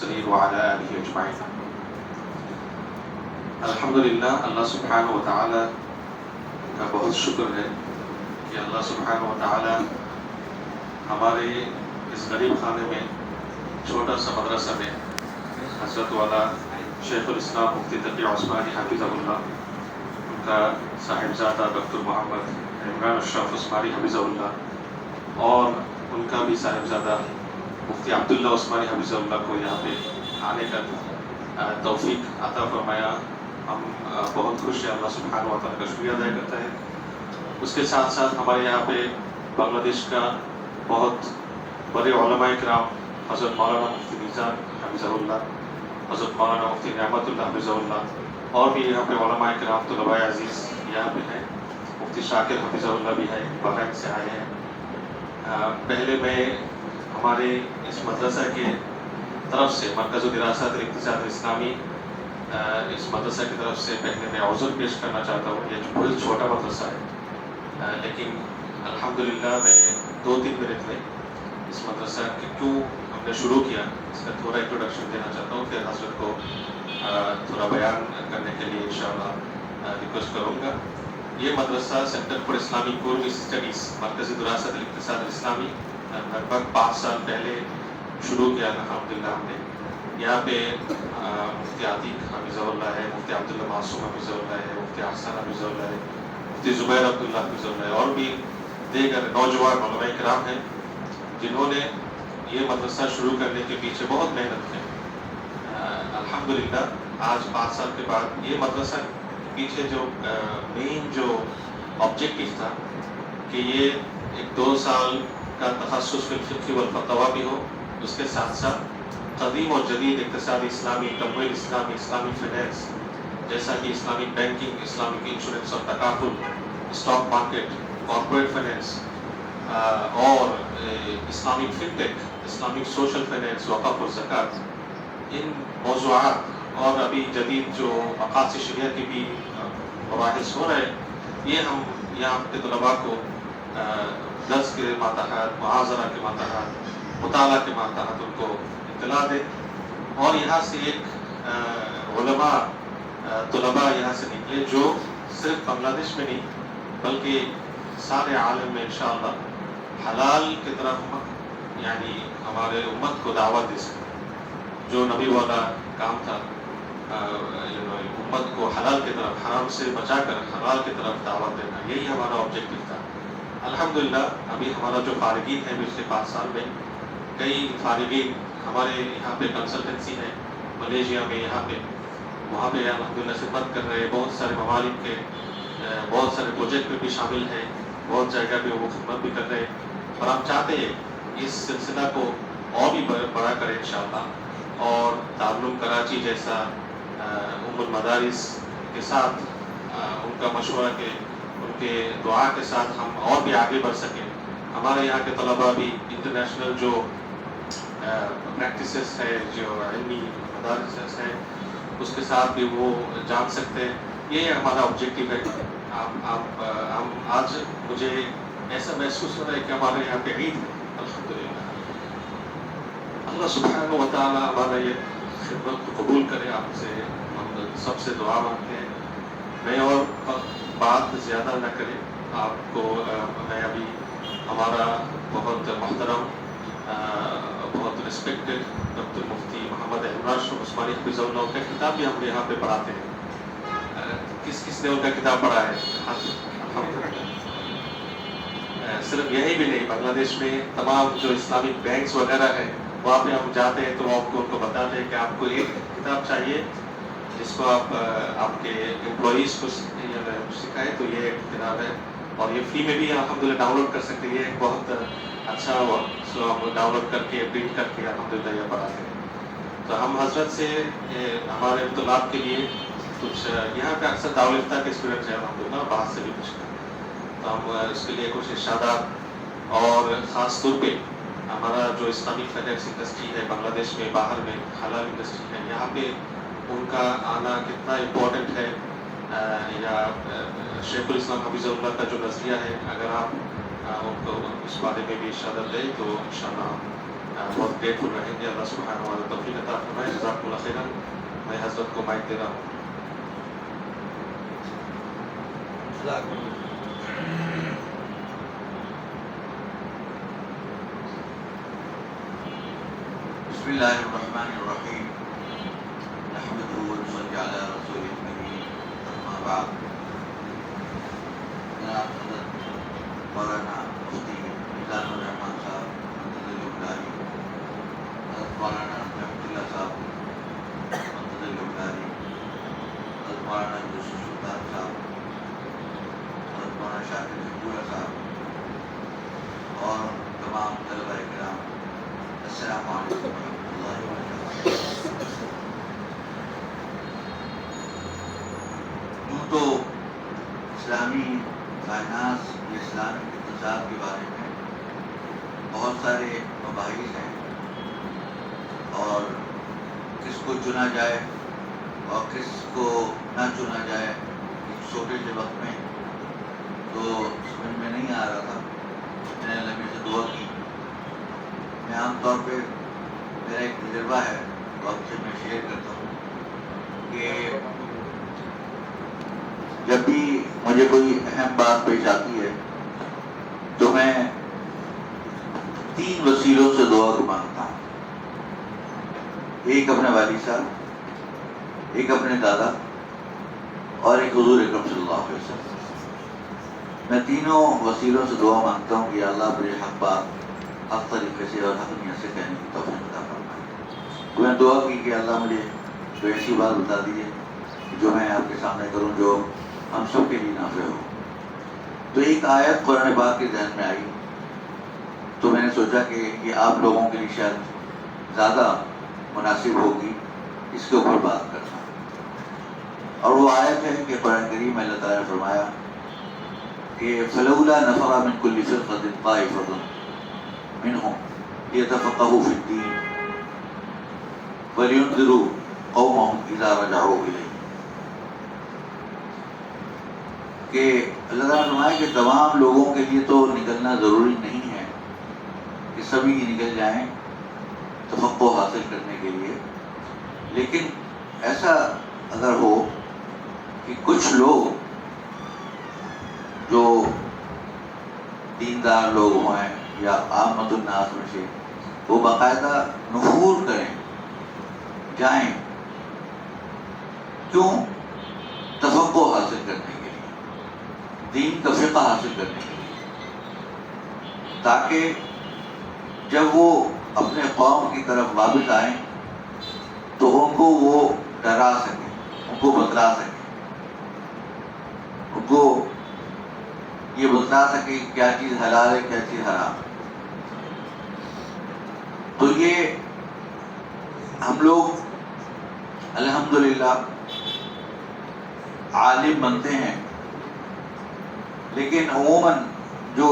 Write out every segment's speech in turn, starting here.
المرسلين وعلى آله أجمعين. الحمدللہ اللہ سبحانہ و تعالیٰ کا بہت شکر ہے کہ اللہ سبحانہ و تعالیٰ ہمارے اس غریب خانے میں چھوٹا سا مدرسہ میں حضرت والا شیخ الاسلام مفتی تقی عثمانی حفظہ اللہ، ان کا صاحبزادہ ڈاکٹر محمد عمران اشرف عثمانی حفظہ اللہ اور ان کا بھی صاحبزادہ مفتی عبداللہ عثمانی حفظہ اللہ کو یہاں پہ آنے کا توفیق عطا فرمایا. ہم بہت خوش ہیں، اللہ سبحانہ و تعالیٰ کا شکریہ ادا کرتا ہے. اس کے ساتھ ساتھ ہمارے یہاں پہ بنگلہ دیش کا بہت بڑے علماء کرام حضرت مولانا مفتی میزان حفظہ اللہ، حضرت مولانا مفتی نعمت اللہ حفظہ اللہ، اور بھی یہاں پہ علماء کرام طلباء عزیز یہاں پہ ہیں. مفتی شاکر حفظہ اللہ بھی ہے، بحرین سے آئے ہیں. پہلے میں ہمارے اس مدرسہ کے طرف سے مرکز دراست الاقتصاد الاسلامی اس مدرسہ کی طرف سے پہلے میں عذر پیش کرنا چاہتا ہوں. یہ بہت چھوٹا مدرسہ ہے، لیکن الحمدللہ میں 2-3 منٹ میں اس مدرسہ کی کیوں ہم نے شروع کیا اس کا تھوڑا انٹروڈکشن دینا چاہتا ہوں. پھر حضرت کو تھوڑا بیان کرنے کے لیے انشاءاللہ ریکویسٹ کروں گا. یہ مدرسہ centre for Islamic Quran studies مرکز دراست الاقتصاد الاسلامی لگ بھگ 5 سال پہلے شروع کیا الحمدللہ. ہم نے یہاں پہ مفتی عتیق حفظہ اللہ ہے، مفتی عبداللہ معصوم حفظہ اللہ ہے، مفتی احسن حفظہ اللہ ہے، مفتی زبیر عبداللہ حفظہ اللہ ہے، اور بھی دیگر نوجوان علماء کرام ہیں جنہوں نے یہ مدرسہ شروع کرنے کے پیچھے بہت محنت کی. الحمدللہ آج 5 سال کے بعد یہ مدرسہ پیچھے جو مین جو آبجیکٹو تھا کہ یہ ایک 2 سال کا تخصص فی الفقہ والفتویٰ بھی ہو، اس کے ساتھ ساتھ قدیم اور جدید اقتصادی اسلامی، تمویل اسلامی، اسلامک فائنینس جیسا کہ اسلامک بینکنگ، اسلامک انشورنس اور تکافل، اسٹاک مارکیٹ، کارپوریٹ فائنینس اور اسلامک فن ٹیک، اسلامک سوشل فائنینس، وقف اور زکوٰۃ، ان موضوعات اور ابھی جدید جو مقاصد شریعہ کی بھی مباحث ہو رہے ہیں، یہ ہم یہاں کے طلباء کو درس کے ماتحت، محاضرہ کے ماتحت، مطالعہ کے ماتحت ان کو اطلاع دیں. اور یہاں سے ایک علماء طلباء یہاں سے نکلے جو صرف بنگلہ دیش میں نہیں بلکہ سارے عالم میں انشاءاللہ حلال کی طرف یعنی ہمارے امت کو دعوت دے سکیں. جو نبی والا کام تھا امت کو حلال کی طرف، حرام سے بچا کر حلال کی طرف دعوت دینا، یہی ہمارا آبجیکٹو تھا. الحمدللہ ابھی ہمارا جو فارغین ہے پچھلے 5 سال میں کئی فارغین ہمارے یہاں پہ کنسلٹنسی ہے ملیشیا میں، یہاں پہ وہاں پہ الحمدللہ خدمت کر رہے ہیں. بہت سارے ممالک کے بہت سارے پروجیکٹ میں بھی شامل ہیں، بہت جگہ پہ وہ خدمت بھی کر رہے ہیں. اور ہم چاہتے ہیں اس سلسلہ کو اور بھی بڑا کریں انشاءاللہ، اور دارالعلوم کراچی جیسا المدارس کے ساتھ ان کا مشورہ کے ان کے دعا کے ساتھ ہم اور بھی آگے بڑھ سکیں. ہمارے یہاں کے طلباء بھی انٹرنیشنل جو پریکٹسز ہے، جو علمی مدارس ہیں، اس کے ساتھ بھی وہ جان سکتے ہیں. یہ ہمارا آبجیکٹو ہے. ہم آج مجھے ایسا محسوس ہو رہا ہے کہ ہمارے یہاں پہ عید ہے. الحمدللہ اللہ سبحانہ و تعالیٰ ہمارا یہ خدمت کو قبول کرے. آپ سے ہم سب سے دعا مانگتے ہیں. میں اور بات زیادہ نہ کریں آپ کو. میں ابھی ہمارا بہت محترم بہت رسپیکٹڈ ڈاکٹر مفتی محمد عمران اشرف عثمانی حفظہ اللہ کا کتاب بھی ہم یہاں پہ پڑھاتے ہیں. کس نے ان کا کتاب پڑھا ہے؟ صرف یہی بھی نہیں، بنگلہ دیش میں تمام جو اسلامک بینکس وغیرہ ہیں وہاں پہ ہم جاتے ہیں تو آپ کو ان کو بتاتے ہیں کہ آپ کو ایک کتاب چاہیے جس کو آپ کے امپلائیز کو سکھائے تو یہ ایک کتاب ہے، اور یہ فری میں بھی الحمدللہ ڈاؤن لوڈ کر سکتے ہیں. یہ ایک بہت اچھا ہوا سو ہم ڈاؤن لوڈ کر کے پرنٹ کر کے الحمدللہ یہ پڑھاتے ہیں. تو ہم حضرت سے ہمارے طلاب کے لیے کچھ یہاں پہ اکثر دارالفتہ کے اسٹوڈنٹس ہیں الحمدللہ، باہر سے بھی کچھ تو ہم اس کے لیے کچھ ارشادات، اور خاص طور پہ ہمارا جو اسلامک فائنینس انڈسٹری ہے بنگلہ دیش میں، باہر میں حلال انڈسٹری ہے، یہاں پہ ان کا آنا کتنا امپورٹنٹ ہے، یا شیخ الاسلام حفظہ اللہ کا جو نظریہ ہے، اگر آپ ان کو اس بارے میں بھی ارشادات دیں تو انشاءاللہ ہم بہت گریٹفل رہیں گے. اللہ سبحانہ و تعالیٰ توفیق عطا فرمائے. جزاکم اللہ خیرا. میں حضرت کو مائک دے رہا ہوں. بسم اللہ الرحمن الرحیم. نحمده ونصلي على رسوله الكريم. اما بعد. جناب حضرت مولانا مفتی میزان الرحمان صاحب منتظر الباری، حضرت مولانا رحمت اللہ صاحب منتظر الباری، حضرت مولانا یوسف سلطان صاحب، حضرت مولانا شاکر حقولہ صاحب اور تمام طلباء کرام، السلام علیکم ورحمۃ اللہ وبرکاتہ. یوں تو اسلامی فائنانس یا اسلامی اقتصاد کے بارے میں بہت سارے مباحث ہیں، اور کس کو چنا جائے اور کس کو نہ چنا جائے اس چھوٹے سے وقت میں تو سمجھ میں نہیں آ رہا تھا. میں نے نبی سے دعا کی. میں عام طور پہ میرا ایک تجربہ ہے تو آپ سے میں شیئر کرتا ہوں کہ جب بھی مجھے کوئی اہم بات پیش آتی ہے تو میں 3 وسیلوں سے دعا مانگتا ہوں. ایک اپنے والد صاحب، ایک اپنے دادا اور ایک حضور اکرم صلی اللہ علیہ وسلم. میں تینوں وسیلوں سے دعا مانگتا ہوں کہ اللہ مجھے حق بات حق طریقے سے اور حق نیت سے کہنے کی توفیق عطا فرمائے. تو میں دعا کی کہ اللہ مجھے کوئی ایسی بات بتا دیجیے جو میں آپ کے سامنے کروں جو ہم سب کے لیے نافع ہو. تو ایک آیت قرآن پاک کے ذہن میں آئی تو میں نے سوچا کہ یہ آپ لوگوں کے لیے شاید زیادہ مناسب ہوگی اس کے اوپر بات کرنا. اور وہ آیت ہے کہ قرآن کریم میں اللہ تعالیٰ نے فرمایا کہ فلولا نفر من كل فرقة طائفة منهم ليتفقهوا في الدين ولينذروا قومهم إذا رجعوا إليه. کہ اللہ تعالیٰ نے فرمایا کہ تمام لوگوں کے لیے تو نکلنا ضروری نہیں ہے کہ سبھی نکل جائیں تفقہ حاصل کرنے کے لیے، لیکن ایسا اگر ہو کہ کچھ لوگ جو دیندار لوگ ہیں یا عامت الناس میں سے وہ باقاعدہ نفور کریں، جائیں، کیوں؟ تفقہ حاصل کرنے کے لیے، دین کا فقہ حاصل کرنے کے لیے، تاکہ جب وہ اپنے قوم کی طرف واپس آئیں تو ان کو وہ ڈرا سکیں، ان کو بتلا سکیں، ان کو یہ بتلا سکے کیا چیز حلال ہے کیا چیز حرام. تو یہ ہم لوگ الحمدللہ عالم بنتے ہیں، لیکن عموماً جو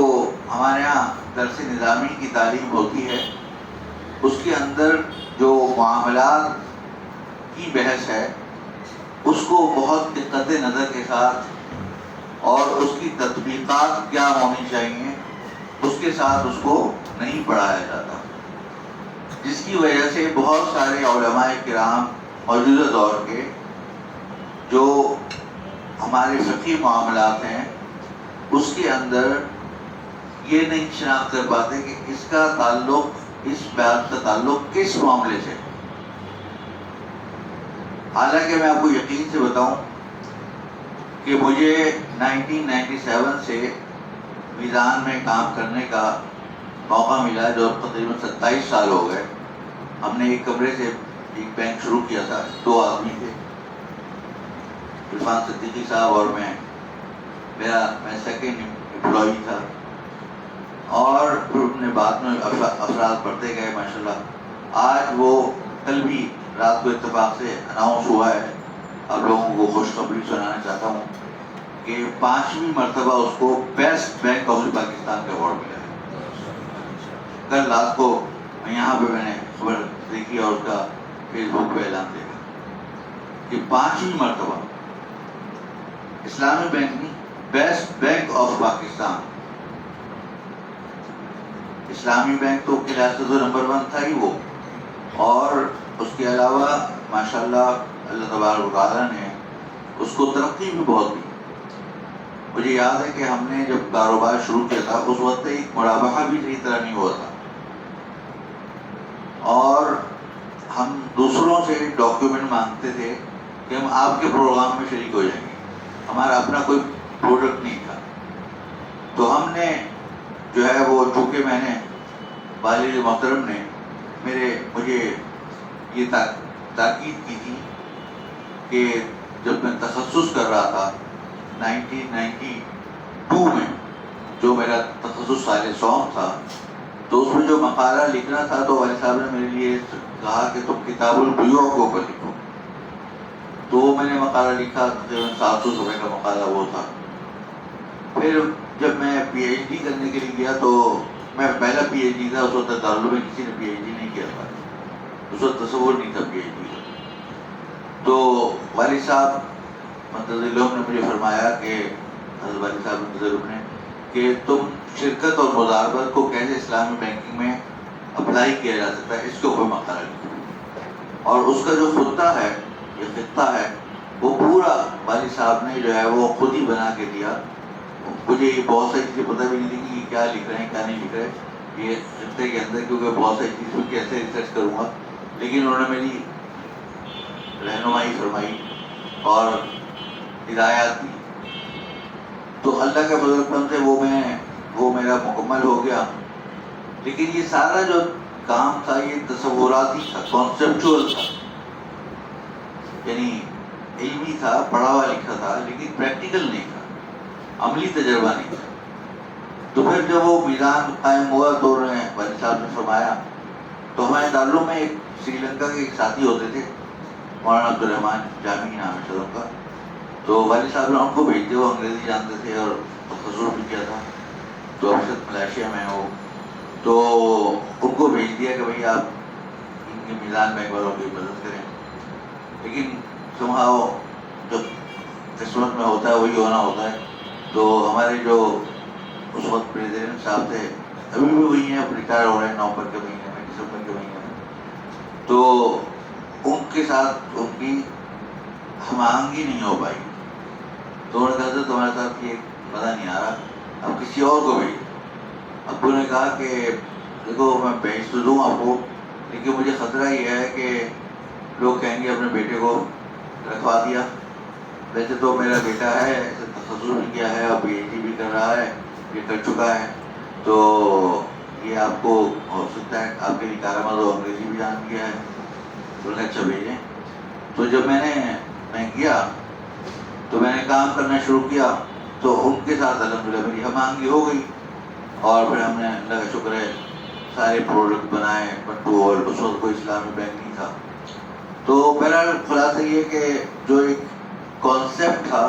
ہمارے یہاں درس نظامی کی تعلیم ہوتی ہے اس کے اندر جو معاملات کی بحث ہے اس کو بہت دقت نظر کے ساتھ اور اس کی تطبیقات کیا ہونی چاہیے اس کے ساتھ اس کو نہیں پڑھایا جاتا، جس کی وجہ سے بہت سارے علماء کرام موجودہ دور کے جو ہمارے فقہی معاملات ہیں اس کے اندر یہ نہیں شناخت کر پاتے کہ اس کا تعلق، اس بات کا تعلق کس معاملے سے. حالانکہ میں آپ کو یقین سے بتاؤں کہ مجھے 1997 سے میزان میں کام کرنے کا موقع ملا، جو تقریباً 27 سال ہو گئے. ہم نے ایک کمرے سے ایک بینک شروع کیا تھا، 2 آدمی تھے، عرفان صدیقی صاحب اور میں سیکنڈ امپلائی تھا. اور پھر اپنے بعد میں افراد بڑھتے گئے ماشاءاللہ. آج وہ کل بھی رات کو اتفاق سے اناؤنس ہوا ہے، آپ لوگوں کو خوشخبری سنانا چاہتا ہوں کہ 5ویں مرتبہ اس کو بیسٹ بینک آف پاکستان کا ایوارڈ ملا ہے. کل رات کو یہاں پہ میں نے خبر دیکھی اور اس کا فیس بک پہ اعلان دیکھا کہ 5ویں مرتبہ اسلامی بینک نہیں، بیسٹ بینک آف پاکستان. اسلامی بینک تو کے لحاظ سے تو نمبر 1 تھا ہی وہ، اور اس کے علاوہ ماشاءاللہ اللہ تبارک و تعالیٰ نے اس کو ترقی بھی بہت دی. مجھے یاد ہے کہ ہم نے جب کاروبار شروع کیا تھا اس وقت ایک مرابحہ بھی صحیح طرح نہیں ہوا تھا، اور ہم دوسروں سے ڈاکیومنٹ مانگتے تھے کہ ہم آپ کے پروگرام میں شریک ہو جائیں گے. ہمارا اپنا کوئی پروڈکٹ نہیں تھا. تو ہم نے جو ہے وہ، چونکہ میں نے والد محترم نے مجھے یہ تاکید کی تھی کہ جب میں تخصص کر رہا تھا 1992 میں، جو میرا تخصص سال صوم تھا، تو اس میں جو مقالہ لکھنا تھا تو والد صاحب نے میرے لیے کہا کہ تم کتاب البیوع کے اوپر لکھو. تو وہ میں نے مقالہ لکھا، تقریباً 700 صفحے کا مقالہ وہ تھا. پھر جب میں پی ایچ ڈی کرنے کے لیے گیا تو میں پہلا پی ایچ ڈی تھا. اس وقت دارالعلوم میں کسی نے پی ایچ ڈی نہیں کیا تھا، اس وقت تصور نہیں تھا پی ایچ ڈی کا. تو والد صاحب منتظر نے مجھے فرمایا کہ حضرت والد صاحب منتظر نے کہ تم شرکت اور مضاربت کو کیسے اسلامی بینکنگ میں اپلائی کیا جا سکتا ہے، اس کے اوپر مقالہ لکھو. اور اس کا جو خطہ ہے، یہ خطہ ہے، وہ پورا والد صاحب نے جو ہے وہ خود ہی بنا کے دیا. مجھے یہ بہت ساری چیزیں پتہ بھی نہیں تھی کہ یہ کیا لکھ رہے ہیں کیا نہیں لکھ رہے یہ خطے کے اندر، کیونکہ بہت ساری چیزوں کی کیسے ریسرچ کروں گا. لیکن انہوں نے میری رہنمائی فرمائی اور ہدایات دی. تو اللہ کے فضل و کرم سے وہ میرا مکمل ہو گیا. لیکن یہ سارا جو کام تھا یہ تصوراتی تھا، کانسیپچول تھا، یعنی علمی تھا، پڑھا ہوا لکھا تھا، لیکن پریکٹیکل نہیں تھا، عملی تجربہ نہیں تھا. تو پھر جب وہ میزان قائم ہوا تو انہوں نے والد صاحب نے فرمایا، تو ہمارے دارالعلوم میں ایک سری لنکا کے ایک ساتھی ہوتے تھے، مولانا عبدالرحمان جامی نام ہے شروع کا. تو والد صاحب نے ان کو بھیج دیا، وہ انگریزی جانتے تھے اور تخصص بھی کیا تھا. تو اب تک ملائیشیا میں ہو، تو ان کو بھیج دیا کہ بھائی آپ ان کے میزان بینک والوں کی مدد کریں. لیکن somehow جو قسمت میں ہوتا ہے وہی ہونا ہوتا ہے. تو ہمارے جو اس وقت پریزیڈنٹ صاحب تھے، ابھی بھی وہی ہیں، ریٹائر ہو رہے ہیں نومبر کے مہینے میں، دسمبر کے مہینے میں. تو ان کے ساتھ ان کی ہم آہنگی نہیں ہو پائی. تو انہوں نے کہا تھا تمہارے ساتھ یہ مزہ نہیں آ رہا، اب کسی اور کو بھیج. ابو نے کہا کہ دیکھو میں بھیج تو دوں آپ کو، لیکن مجھے خطرہ یہ ہے کہ لوگ کہیں گے اپنے بیٹے کو رکھوا دیا. ویسے تو میرا بیٹا ہے، ایسے تخصص بھی کیا ہے اور پی ایچ ڈی بھی کر رہا ہے، یہ کر چکا ہے، تو یہ آپ کو ہو سکتا ہے آپ کے لیے کارآمد ہو، انگریزی بھی جان کیا ہے. تو نے اچھا بھیجیں. تو جب میں گیا تو میں نے کام کرنا شروع کیا. تو ان کے ساتھ الحمدللہ میری ہم آہنگی ہو گئی، اور پھر ہم نے اللہ کا شکر ہے سارے پروڈکٹ بنائے. بٹو اور اس وقت کوئی اسلامی بینک نہیں تھا. تو بہرحال خلاصہ یہ کہ جو ایک کانسیپٹ تھا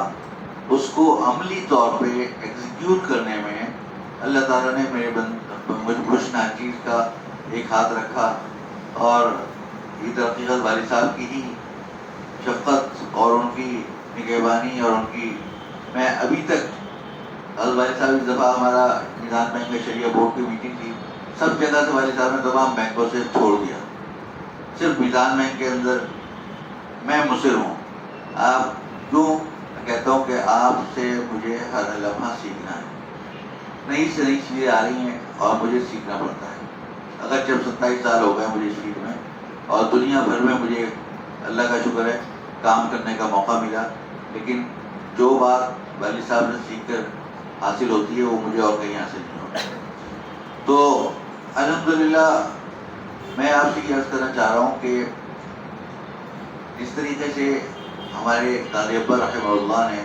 اس کو عملی طور پہ ایگزیکیوٹ کرنے میں اللہ تعالیٰ نے میرے خوش ناچیز کا ایک ہاتھ رکھا. اور یہ تحقیقت والد صاحب کی ہی شفقت اور ان کی نگہبانی اور ان کی، میں ابھی تک حضرت والد صاحب اس دفعہ ہمارا میزان بینک میں شریعہ بورڈ کی میٹنگ تھی، سب جگہ سے والد صاحب نے تمام بینکوں سے چھوڑ دیا، صرف میزان بینک کے اندر میں مصر ہوں. آپ کیوں؟ کہتا ہوں کہ آپ سے مجھے ہر لمحہ سیکھنا ہے، نئی سے نئی چیزیں آ رہی ہیں اور مجھے سیکھنا پڑتا ہے. اگر جب 27 سال ہو گئے مجھے اس فیلڈ میں، اور دنیا بھر میں مجھے اللہ کا شکر ہے کام کرنے کا موقع ملا، لیکن جو بات والد صاحب نے سیکھ کر حاصل ہوتی ہے وہ مجھے اور کہیں حاصل نہیں ہوتی. تو الحمدللہ میں آپ سے یہ عرض کرنا چاہ رہا ہوں کہ اس طریقے سے ہمارے دادا ابا رحمہ اللہ نے،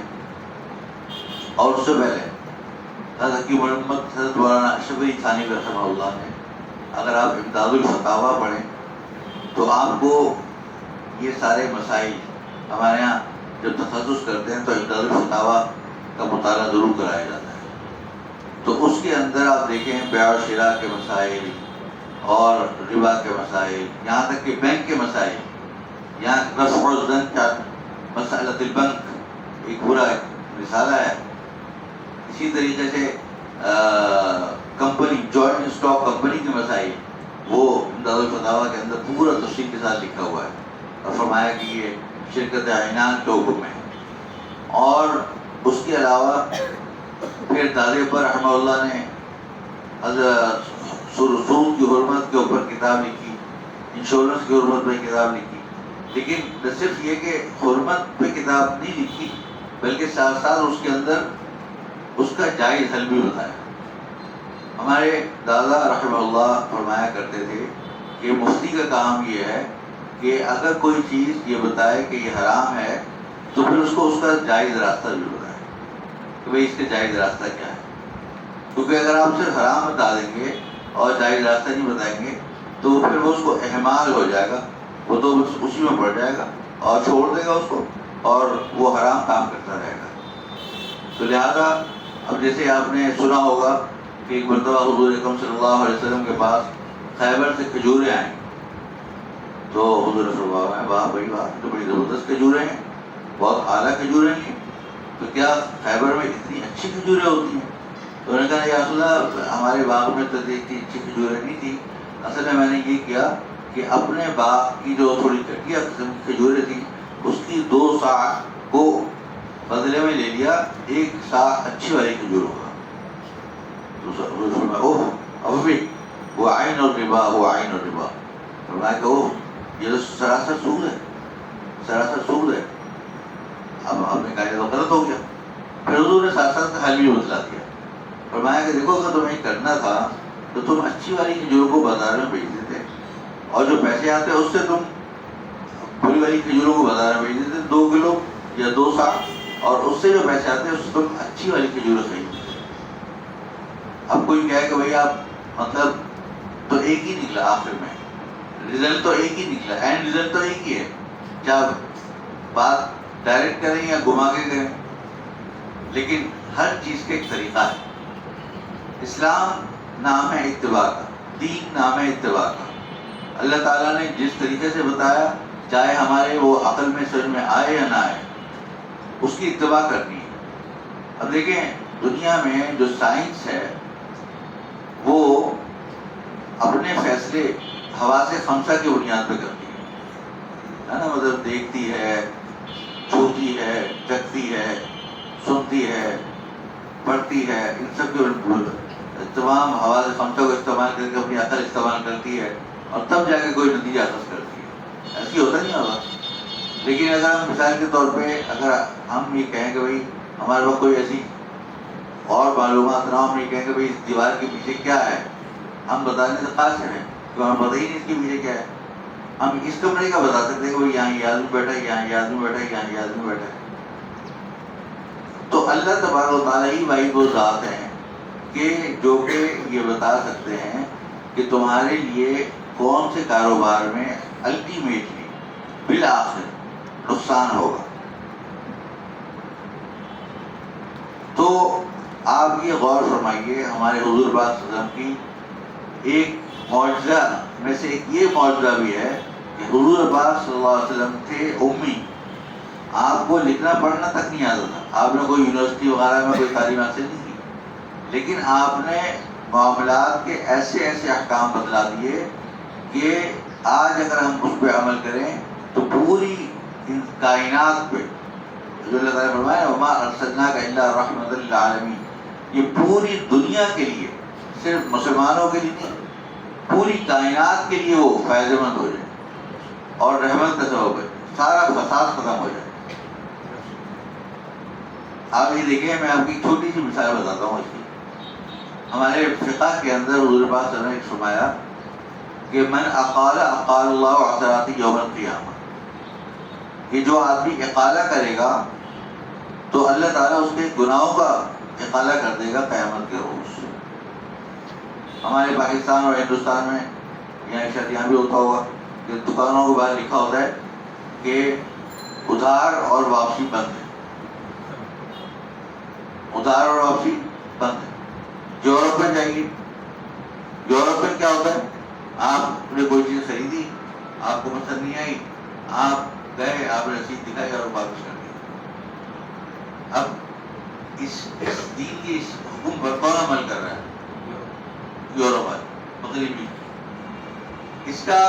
اور اس سے پہلے حضرت حکیم محمد حضرت مولانا اشرف علی تھانوی رحمہ اللہ نے، اگر آپ امداد الفتاویٰ پڑھیں تو آپ کو یہ سارے مسائل، ہمارے یہاں جب تخصص کرتے ہیں تو امداد الفتاویٰ کا مطالعہ ضرور کرایا جاتا ہے. تو اس کے اندر آپ دیکھیں بیع و شراء کے مسائل اور ربا کے مسائل، یہاں تک کہ بینک کے مسائل، یہاں رفع الظن کا مسئلۃ البنک ایک پورا رسالہ ہے. اسی طریقے سے کمپنی جوائنٹ اسٹاک کمپنی کے مسائل وہ امداد الفتاویٰ کے اندر پورا تفصیل کے ساتھ لکھا ہوا ہے، اور فرمایا کہ یہ شرکت عنان کے حکم ہے. اور اس کے علاوہ پھر دادے پر رحمہ اللہ نے سود کی حرمت کے اوپر کتاب لکھی، انشورنس کی حرمت پہ کتاب لکھی. لیکن نہ صرف یہ کہ حرمت پہ کتاب نہیں لکھی بلکہ ساتھ ساتھ اس کے اندر اس کا جائز حل بھی بتایا. ہمارے دادا رحمہ اللہ فرمایا کرتے تھے کہ مفتی کا کام یہ ہے کہ اگر کوئی چیز یہ بتائے کہ یہ حرام ہے تو پھر اس کو اس کا جائز راستہ بھی بتائے کہ بھئی اس کا جائز راستہ کیا ہے. کیونکہ اگر آپ صرف حرام بتا دیں گے اور جائز راستہ نہیں بتائیں گے تو پھر وہ اس کو اہمال ہو جائے گا، وہ تو بس اسی میں پڑ جائے گا اور چھوڑ دے گا اس کو، اور وہ حرام کام کرتا رہے گا. تو لہذا اب جیسے آپ نے سنا ہوگا کہ ایک مرتبہ حضور اکرم صلی اللہ علیہ وسلم کے پاس خیبر سے کھجوریں آئیں، تو حضور صلی اللہ علیہ وسلم واہ بھائی واہ، تو بڑی زبردست کھجوریں ہیں، بہت اعلیٰ کھجوریں ہیں، تو کیا خیبر میں اتنی اچھی کھجوریں ہوتی ہیں؟ تو انہوں نے کہا یا رسول اللہ ہمارے باغ میں تو اتنی اچھی کھجوریں نہیں تھی، اصل میں نے یہ کیا کہ اپنے باغ کی جو تھوڑی گھٹیا قسم کی کھجوریں تھیں اس کی 2 ساع کو بدلے میں لے لیا 1 ساع اچھی والی کھجوروں کا. تو اوہ اب بھی وہ عین اور ربا، وہ عین اور ربا. فرمایا کہ اوہ یہ تو سراسر سود ہے، سراسر سود ہے. اب ہم نے کہا یہ تو غلط ہو گیا. پھر حضور نے ساتھ ساتھ حل بھی بتلا دیا. فرمایا کہ دیکھو اگر تمہیں کرنا تھا تو تم اچھی والی کھجوروں کو بازار میں بیچ دیتے، اور جو پیسے آتے اس سے تم بری والی کھجوروں کو بازار میں بیچ دیتے 2 کلو یا 2 ساع، اور اس سے جو پیسے آتے اس سے تم اچھی والی کھجوریں خریدتے. اب کوئی کہے کہ بھائی آپ مطلب تو ایک ہی نکلا، آخر میں رزلٹ تو ایک ہی نکلا، اینڈ رزلٹ تو ایک ہی ہے، کیا بات ڈائریکٹ کریں یا گھما کے کریں؟ لیکن ہر چیز کا ایک طریقہ ہے. اسلام نام ہے اتباع کا، دین نام ہے اتباع کا. اللہ تعالیٰ نے جس طریقے سے بتایا، چاہے ہمارے وہ عقل میں سمجھ میں آئے یا نہ آئے، اس کی اتباع کرنی ہے. اب دیکھیں دنیا میں جو سائنس ہے وہ اپنے فیصلے حواس خمسہ کی بنیاد پہ کرتی ہے نا، مطلب دیکھتی ہے، چھوتی ہے، چکھتی ہے، سنتی ہے، پڑھتی ہے، ان سب کے تمام حواس خمسہ کو استعمال کر کے اپنی عقل استعمال کرتی ہے، اور تب جا کے کوئی نتیجہ حاصل کرتی ہے. ایسی ہوتا نہیں ہوگا. لیکن اگر ہم مثال کے طور پہ اگر ہم یہ کہیں کہ بھائی ہمارے پاس کوئی ایسی اور معلومات نہ، ہم یہ کہیں کہ بھائی اس دیوار کے پیچھے کیا ہے، ہم بتانے سے قاصر ہیں کہ ہمیں پتہ ہی نہیں اس کے پیچھے کیا ہے. ہم اس کمرے کا بتا سکتے ہیں کہ بھائی یہاں یہ آدمی بیٹھا ہے، یہاں یہ آدمی بیٹھا ہے، یہاں یہ آدمی بیٹھا ہے. تو اللہ تبارک و تعالیٰ ہی واحد وہ ذات ہیں کہ جو کہ یہ بتا سکتے ہیں کہ تمہارے لیے کون سے کاروبار میں الٹیمیٹلی بالآخر نقصان ہوگا. تو آپ یہ غور فرمائیے، ہمارے حضور پاک صلی اللہ علیہ وسلم کی ایک معجزہ میں سے ایک یہ معجزہ بھی ہے کہ حضور پاک صلی اللہ علیہ وسلم تھے امی، آپ کو لکھنا پڑھنا تک نہیں آتا تھا. آپ نے کوئی یونیورسٹی وغیرہ میں کوئی تعلیم حاصل نہیں کی، لیکن آپ نے معاملات کے ایسے ایسے احکام بتلا دیے کہ آج اگر ہم اس پہ عمل کریں تو پوری کائنات پہ جو اللہ تعالیٰ نے فرمایا وما ارسلناک الا رحمۃ للعالمین، یہ پوری دنیا کے لیے، صرف مسلمانوں کے لیے نہیں، پوری کائنات کے لیے وہ فائدہ مند ہو جائے اور رحمت کا سبب ہے، سارا فساد ختم ہو جائے. آپ یہ دیکھیں، میں آپ کی چھوٹی سی مثال بتاتا ہوں اس کی. ہمارے فقہ کے اندر حضور پاک صلی اللہ علیہ وسلم نے فرمایا کہ من اقال اقال اللہ عثراتی یوم القیامہ، کہ جو آدمی اقالہ کرے گا تو اللہ تعالیٰ اس کے گناہوں کا اقالہ کر دے گا قیامت کے روز. ہمارے پاکستان اور ہندوستان میں یا شاید یہاں بھی ہوتا ہوگا کہ دکانوں کے باہر لکھا ہوتا ہے کہ ادھار اور واپسی بند ہے، ادھار اور واپسی بند ہے. یورپ میں جائیے، یورپ میں کیا ہوتا ہے، آپ نے کوئی چیز خریدی، آپ کو پسند نہیں آئی، آپ گئے، آپ نے رسید دکھائی اور واپس کر دی. اب اس دین کی اس حکم پر کون عمل کر رہا ہے؟ یورپ والے مغربی. اس کا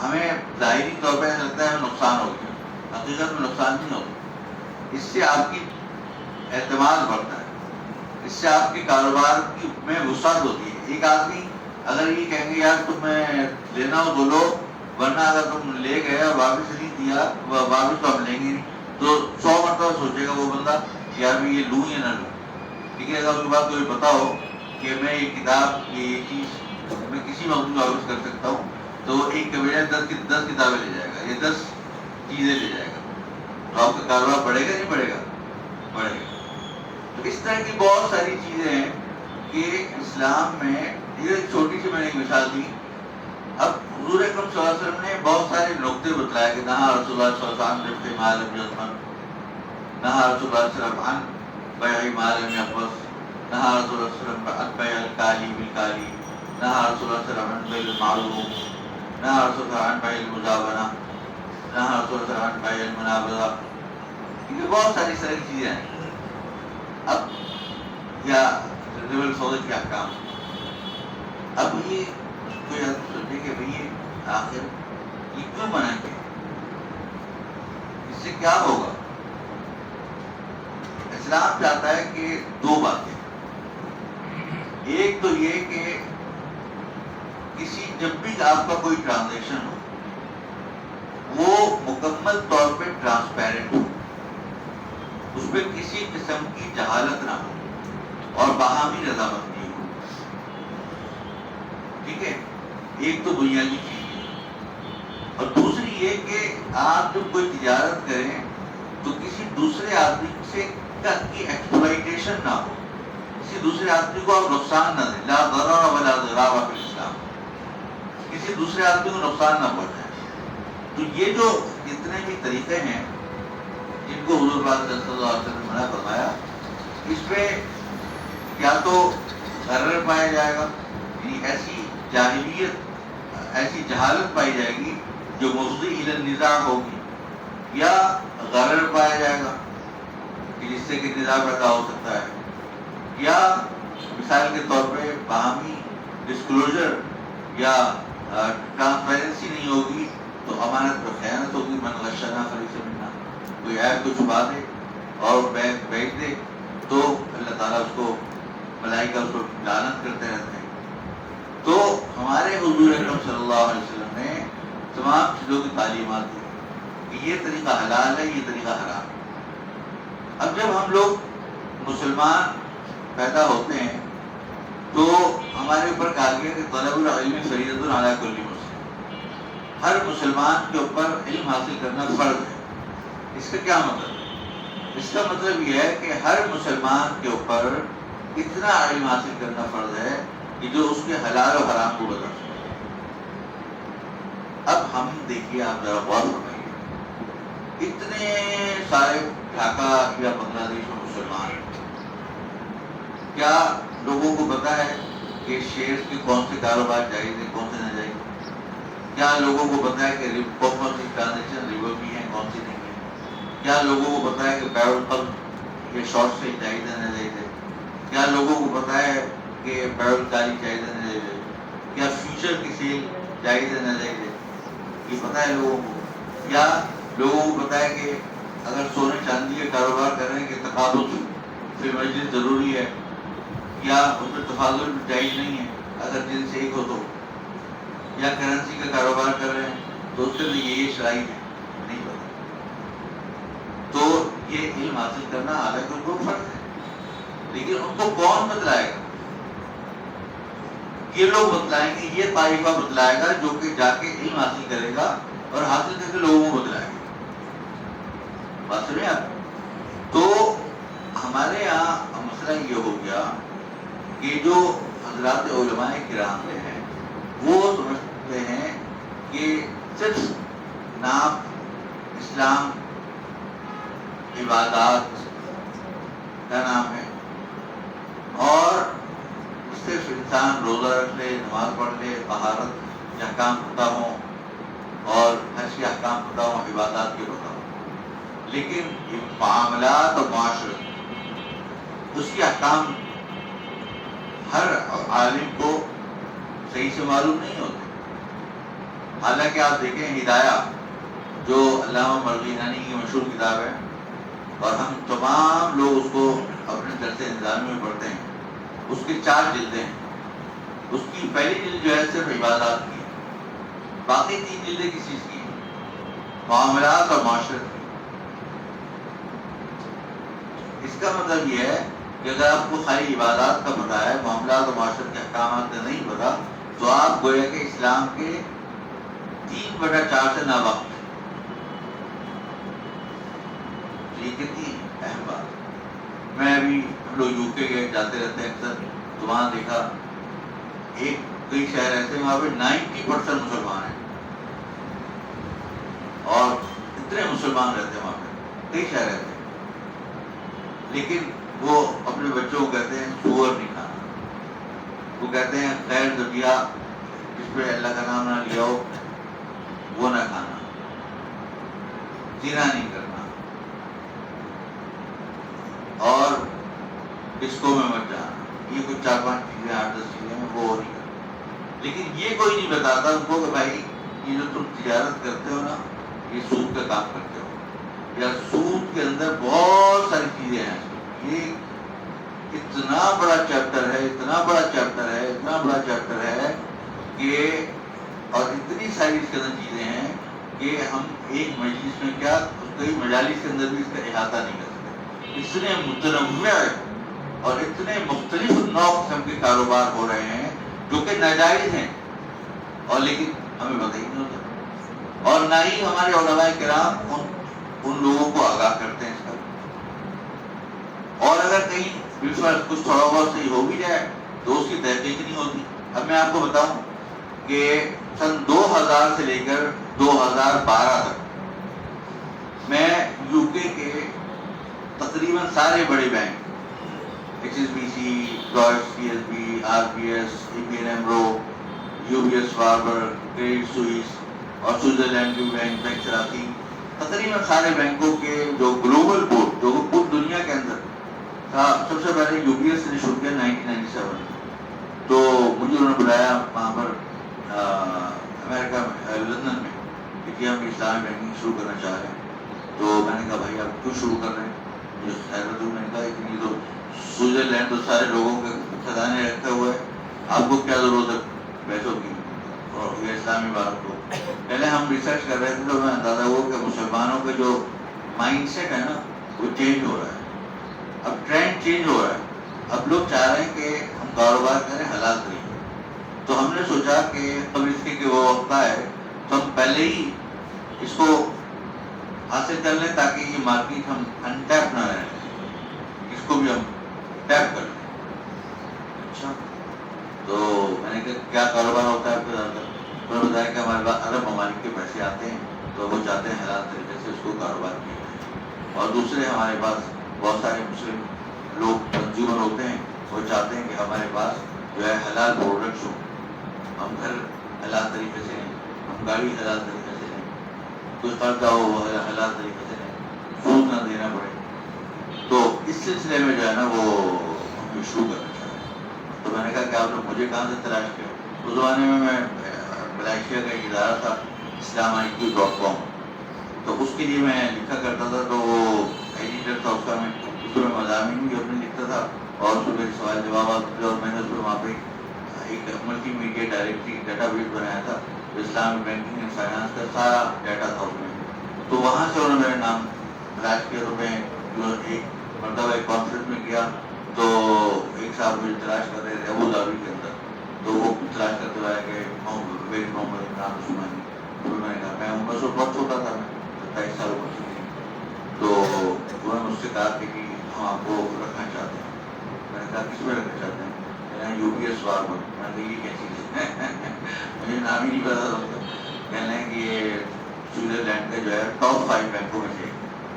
ہمیں ظاہری طور پہ ایسا لگتا ہے ہمیں نقصان ہو گیا، حقیقت میں نقصان نہیں ہوتا. اس سے آپ کی اعتماد بڑھتا ہے، اس سے آپ کے کاروبار میں وسعت ہوتی ہے. ایک آدمی اگر یہ کہیں گے یار تمہیں لینا ہو تو لو، ورنہ اگر تم لے گئے اور واپس نہیں دیا، واپس تو ہم لیں گے نہیں، تو 100 مرتبہ سوچے گا وہ بندہ یار میں یہ لوں یا نہ لوں. ٹھیک ہے، اگر اس کے بعد کوئی پتا ہو کہ میں یہ کتاب یہ چیز میں کسی وقت میں واپس کر سکتا ہوں، تو ایک کے بجائے 10 کتابیں لے جائے گا، یہ 10 چیزیں لے جائے گا. تو آپ کا کاروبار بڑھے گا نہیں بڑھے گا؟ بڑھے گا. تو اس طرح کی بہت ساری چیزیں ہیں کہ اسلام میں. یہ چھوٹی سی میں نے ایک مثال دی. اب حضور اکرم صلی اللہ علیہ وسلم نے بہت سارے نقطے بتلائے کہ نہا رسول اللہ صلی اللہ علیہ وسلم مال جسمن، نہا رسول اللہ صلی اللہ علیہ وسلم بیع مال یقص، نہا رسول اللہ صلی اللہ علیہ وسلم بیع الکالی بالکالی، نہا رسول اللہ صلی اللہ علیہ وسلم بیع المعروف، نہا رسول اللہ عن بیع المزابنہ، نہا رسول اللہ صلی اللہ علیہ وسلم بیع المنابذہ. یہ بہت ساری طرح کی چیزیں ہیں. اب یا ریبل سودے کے احکام. اب یہ کوئی سوچے کہ بھئی آخر یہ کیوں منع کیا، اس سے کیا ہوگا؟ اسلام چاہتا ہے کہ 2 باتیں. ایک تو یہ کہ جب بھی آپ کا کوئی ٹرانزیکشن ہو وہ مکمل طور پہ ٹرانسپیرنٹ ہو، اس پہ کسی قسم کی جہالت نہ ہو اور باہمی رضامندی ہو. ٹھیک ہے، ایک تو بنیادی چیز ہے. اور دوسری یہ کہ آپ جب کوئی تجارت کریں تو کسی دوسرے آدمی سے کی ایکسپلائٹیشن نہ ہو، کسی دوسرے آدمی کو آپ نقصان نہ دیں. لا ضرر ولا ضرار فی الاسلام، کسی دوسرے آدمی کو نقصان نہ پہنچائیں. تو یہ جو جتنے بھی طریقے ہیں جن کو حضور پاک صلی اللہ علیہ وسلم نے منع فرمایا، اس پہ یا تو غرر پایا جائے گا، یعنی ایسی جاہلیت، ایسی جہالت پائی جائے گی جو مفضی الی النزاع ہوگی، یا غرر پایا جائے گا کہ جس سے کہ نزاع پیدا ہو سکتا ہے، یا مثال کے طور پہ باہمی ڈسکلوجر یا ٹرانسپیرنسی نہیں ہوگی تو امانت پر خیانت ہوگی. من غشنا فلیس منا، کوئی عیب کو چھپا دے اور بیچ دے تو اللہ تعالیٰ اس کو، ملائکہ اس کو لعنت کرتے رہتے ہیں. تو ہمارے حضور اکرم صلی اللہ علیہ وسلم نے تمام چیزوں کی تعلیمات دی کہ یہ طریقہ حلال ہے، یہ طریقہ حرام ہے. اب جب ہم لوگ مسلمان پیدا ہوتے ہیں تو ہمارے اوپر کہا گیا کہ طلب العلم فریضۃ علی کل مسلم، ہر مسلمان کے اوپر علم حاصل کرنا فرض ہے. اس کا کیا مطلب ہے؟ اس کا مطلب یہ ہے کہ ہر مسلمان کے اوپر اتنا علم حاصل کرنا فرض ہے کہ جو اس کے حلال و حرام کو بتا سکے. اب ہم دیکھیے، آپ ذرا غور فرمائیے، اتنے سارے ڈھاکہ یا بنگلہ دیش میں مسلمان ہیں، کیا لوگوں کو پتا ہے کہ شیئر کے کون سے کاروبار جائز ہیں کون سے ناجائز؟ کیا لوگوں کو پتا ہے کہ کون سی ٹرانزیکشن ریور بھی ہیں کون سی نہیں ہے؟ کیا لوگوں کو پتا ہے کہ بیع القلب یا شارٹ سیل جائز ہے ناجائز ہے؟ کیا لوگوں کو پتا ہے کہ بیع الکالی جائز ہے ناجائز ہے؟ کیا فیوچر کی سیل جائز ہے ناجائز ہے؟ یہ پتا ہے لوگوں کو؟ یا لوگوں کو پتا ہے کہ اگر سونے چاندی کے کاروبار کر رہے ہیں کہ تقابض فی مجلس ضروری ہے، یا اس میں تفاضل جائز نہیں ہے اگر جن سے ایک ہو تو؟ یا کرنسی کا کاروبار کر رہے ہیں تو اس کے لیے یہ شرائط ہے، نہیں پتا. تو یہ علم حاصل کرنا حالانکہ ان کو فرض ہے، لیکن ان کو کون بتلائے گا؟ یہ لوگ بتلائیں گے، یہ طائفہ بتلائے گا جو کہ جا کے علم حاصل کرے گا اور حاصل کر کے لوگوں کو بتلائے گا. بات سنیں آپ. تو ہمارے یہاں مسئلہ یہ ہو گیا کہ جو حضرات علماء کرام ہیں وہ سمجھتے ہیں کہ صرف نام اسلام عبادات کا نام ہے، اور صرف انسان روزہ رکھ لے، نماز پڑھ لے، طہارت کے احکام پتہ ہوں اور حج کے احکام پتہ ہوں، عبادات کے پتہ ہوں، لیکن معاملات اور معاشرت اس کے احکام ہر عالم کو صحیح سے معلوم نہیں ہوتے. حالانکہ آپ دیکھیں ہدایہ جو علامہ مرغینانی کی مشہور کتاب ہے اور ہم تمام لوگ اس کو اپنے درس نظامی میں پڑھتے ہیں، اس کی 4 جلدیں ہیں. اس کی پہلی جلد جو ہے صرف عبادات کی ہے، باقی 3 جلدیں کس چیز کی ہیں؟ معاملات اور معاشرت کی. اس کا مطلب یہ ہے کہ اگر آپ کو خالی عبادات کا پتہ ہے، معاملات اور معاشرت کے احکامات کا نہیں پتہ، تو آپ گویا کہ اسلام کے 3/4 سے ناواقف. یہ کتنی اہم بات ہے. میں ابھی ہم لوگ UK گئے، جاتے رہتے ہیں اکثر، تو وہاں دیکھا کئی شہر ایسے وہاں پہ 90% مسلمان ہیں اور اتنے مسلمان رہتے ہیں وہاں پہ، کئی شہر رہتے ہیں، لیکن وہ اپنے بچوں کو کہتے ہیں سور نہیں کھانا. وہ کہتے ہیں خیر ذبیحہ جس پہ اللہ کا نام نہ لیا ہو وہ نہ کھانا، زنا نہیں کرنا، اور ڈسکو میں مت جانا. یہ کچھ 4-5 چیزیں 8-10 چیزیں ہیں وہ نہیں کرنا. لیکن یہ کوئی نہیں بتاتا ان کو کہ بھائی یہ جو تم تجارت کرتے ہو نا، یہ سود کا کام کرتے ہو، یا سود کے اندر بہت ساری چیزیں ہیں. یہ اتنا بڑا چیپٹر ہے، اتنا بڑا چیپٹر ہے، اتنا بڑا چیپٹر ہے کہ، اور اتنی ساری اس کے اندر چیزیں ہیں کہ ہم ایک مجلس میں کیا کئی مجالس کے اندر بھی اس کا احاطہ نہیں کر سکتے. اتنے متنوع اور اتنے مختلف نوع قسم کے کاروبار ہو رہے ہیں جو کہ ناجائز ہیں، اور لیکن ہمیں پتہ ہی نہیں ہوتا، اور نہ ہی ہمارے علماء کرام ان لوگوں کو آگاہ کرتے ہیں اس کا. اور اگر کہیں بالفرض کچھ تھوڑا بہت صحیح ہو بھی جائے تو اس کی تحقیق نہیں ہوتی. اب میں آپ کو بتاؤں کہ سن 2000 سے لے کر 2012 تک میں UK کے تقریباً سارے بڑے bank, HSBC، Deutsch PSB، RBS، ABN AMRO، UBS Warburg, credit Swiss اور سوئٹزرلینڈ کی بینک چلاتی، تقریباً سارے بینکوں کے جو گلوبل بورڈ جو پوری دنیا کے اندر تھا. سب سے پہلے UBS نے شروع کیا 1997 میں. تو مجھے انہوں نے بلایا وہاں پر امریکہ میں لندن میں کہ ہم اسلامی بینکنگ شروع کرنا چاہ رہے ہیں. تو میں نے کہا بھائی آپ کیوں شروع کر رہے ہیں؟ مجھے حیرت ہوئی. میں نے کہا کہ یہ تو سوئٹزرلینڈ تو سارے لوگوں کے خزانے رکھے ہوئے ہے، آپ کو کیا ضرورت ہے پیسوں کی اور یہ اسلامی بات کو. پہلے ہم ریسرچ کر رہے تھے تو میں اندازہ ہوا کہ مسلمانوں کا جو مائنڈ سیٹ ہے نا وہ چینج ہو رہا ہے. اب ٹرینڈ چینج ہو رہا ہے. اب لوگ چاہ رہے ہیں کہ ہم کاروبار کریں حلال طریقے. تو ہم نے سوچا کہ قبل اس کے وہ وقت ہے تو ہم پہلے ہی اس کو حاصل کر لیں تاکہ یہ مارکیٹ ہم انٹیپ نہ رہیں، اس کو بھی ہم ٹیپ کر لیں. اچھا، تو میں نے کہا کیا کاروبار ہوتا ہے آپ کے زیادہ؟ انہوں نے بتایا کہ ہمارے پاس عرب ممالک کے پیسے آتے ہیں تو وہ چاہتے ہیں حلال طریقے سے اس کو کاروبار کیا جائے. اور دوسرے ہمارے پاس بہت سارے مسلم لوگ کنزیومر ہوتے ہیں، وہ چاہتے ہیں کہ ہمارے پاس جو ہے حلال پروڈکٹس ہوں، ہم گھر حلال طریقے سے لیں، ہم گاڑی حلال طریقے سے لیں، کچھ قرضہ ہو حلال طریقے سے لیں، سود نہ دینا پڑے. تو اس سلسلے میں جو ہے نا وہ ہم شروع کرنا چاہ رہے ہیں. تو میں نے کہا کہ آپ نے مجھے کہاں سے تلاش کیا؟ اس زمانے میں ملائیشیا کا ایک ادارہ تھا islamiq.com، تو اس کے لیے میں لکھا کرتا تھا. تو وہ ایڈیٹر تھا اس کا، میں اس میں مضامین بھی اپنے لکھتا تھا اور اس میں سوال جوابات تھے. اور میں نے اس میں وہاں پہ ایک multi media directory data base بنایا تھا، اسلامی بینکنگ اینڈ فائنانس کا سارا ڈیٹا تھا اس میں. تو وہاں سے انہوں نے میرا نام تلاش کیا. تو میں جو ایک مرتبہ ایک کانفرنس میں گیا تو ایک صاحب مجھے تلاش کر رہے تھے ابو ظہبی کے اندر. تو وہ تلاش کرتے ہوئے کہ محمد عمران عثمانی. تو میں نے کہا میں عمر سے بہت چھوٹا تھا، میں 27 سال عمر سے. تو انہوں نے مجھ سے کہا کہ ہم آپ کو رکھنا چاہتے ہیں. میں نے کہا کس میں رکھنا چاہتے ہیں؟ UBS Warburg. میں نے کہا یہ کیا چیز ہے؟ مجھے نام ہی نہیں پتا تھا. کہنے لیں کہ یہ سوئٹزرلینڈ کا جو ہے ٹاپ 5 بینکوں میں سے.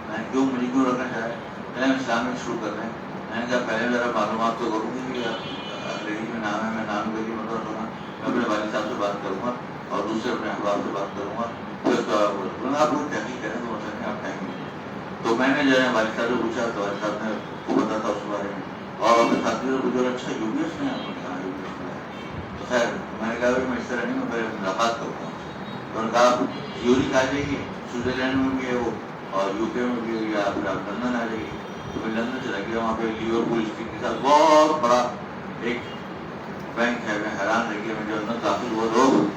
میں نے کیوں مجھے کیوں رکھنا چاہ رہے ہیں؟ پہلے ہم اسلام میں شروع کر رہے ہیں. میں نے کہا پہلے ذرا معلومات تو کروں گی کہ انگریزی میں نام ہے، میں نام کے لیے مطلب ہونا، میں اپنے والد صاحب سے بات کروں گا اور دوسرے اپنے احباب سے بات کروں گا. پھر اس کا آپ کوئی تحقیق کریں تو مسئلہ نہیں، آپ ٹائم نہیں. تو میں نے جو ہے والد صاحب سے پوچھا تو والد صاحب نے کو پتا تھا اس کے بارے میں. اور اپنے ساتھی سے پوچھا اچھا UBS میں آپ نے کہا UBS میں. تو خیر میں نے کہا بھائی میں اس طرح نہیں، میں پہلے ملاقات کرتا ہوں. تو انہوں نے کہا آپ زیورخ آ جائیے، سوئٹزرلینڈ میں بھی ہے وہ، اور یو کے میں بھی ہے، یا پھر آپ لندن آ جائیے. تو میں لندن چلا گیا، وہاں پہ لیورپول اسٹریٹ کے ساتھ بہت بڑا ایک بینک ہے. میں حیران رہ گیا، میں جو اندر داخل ہوا تو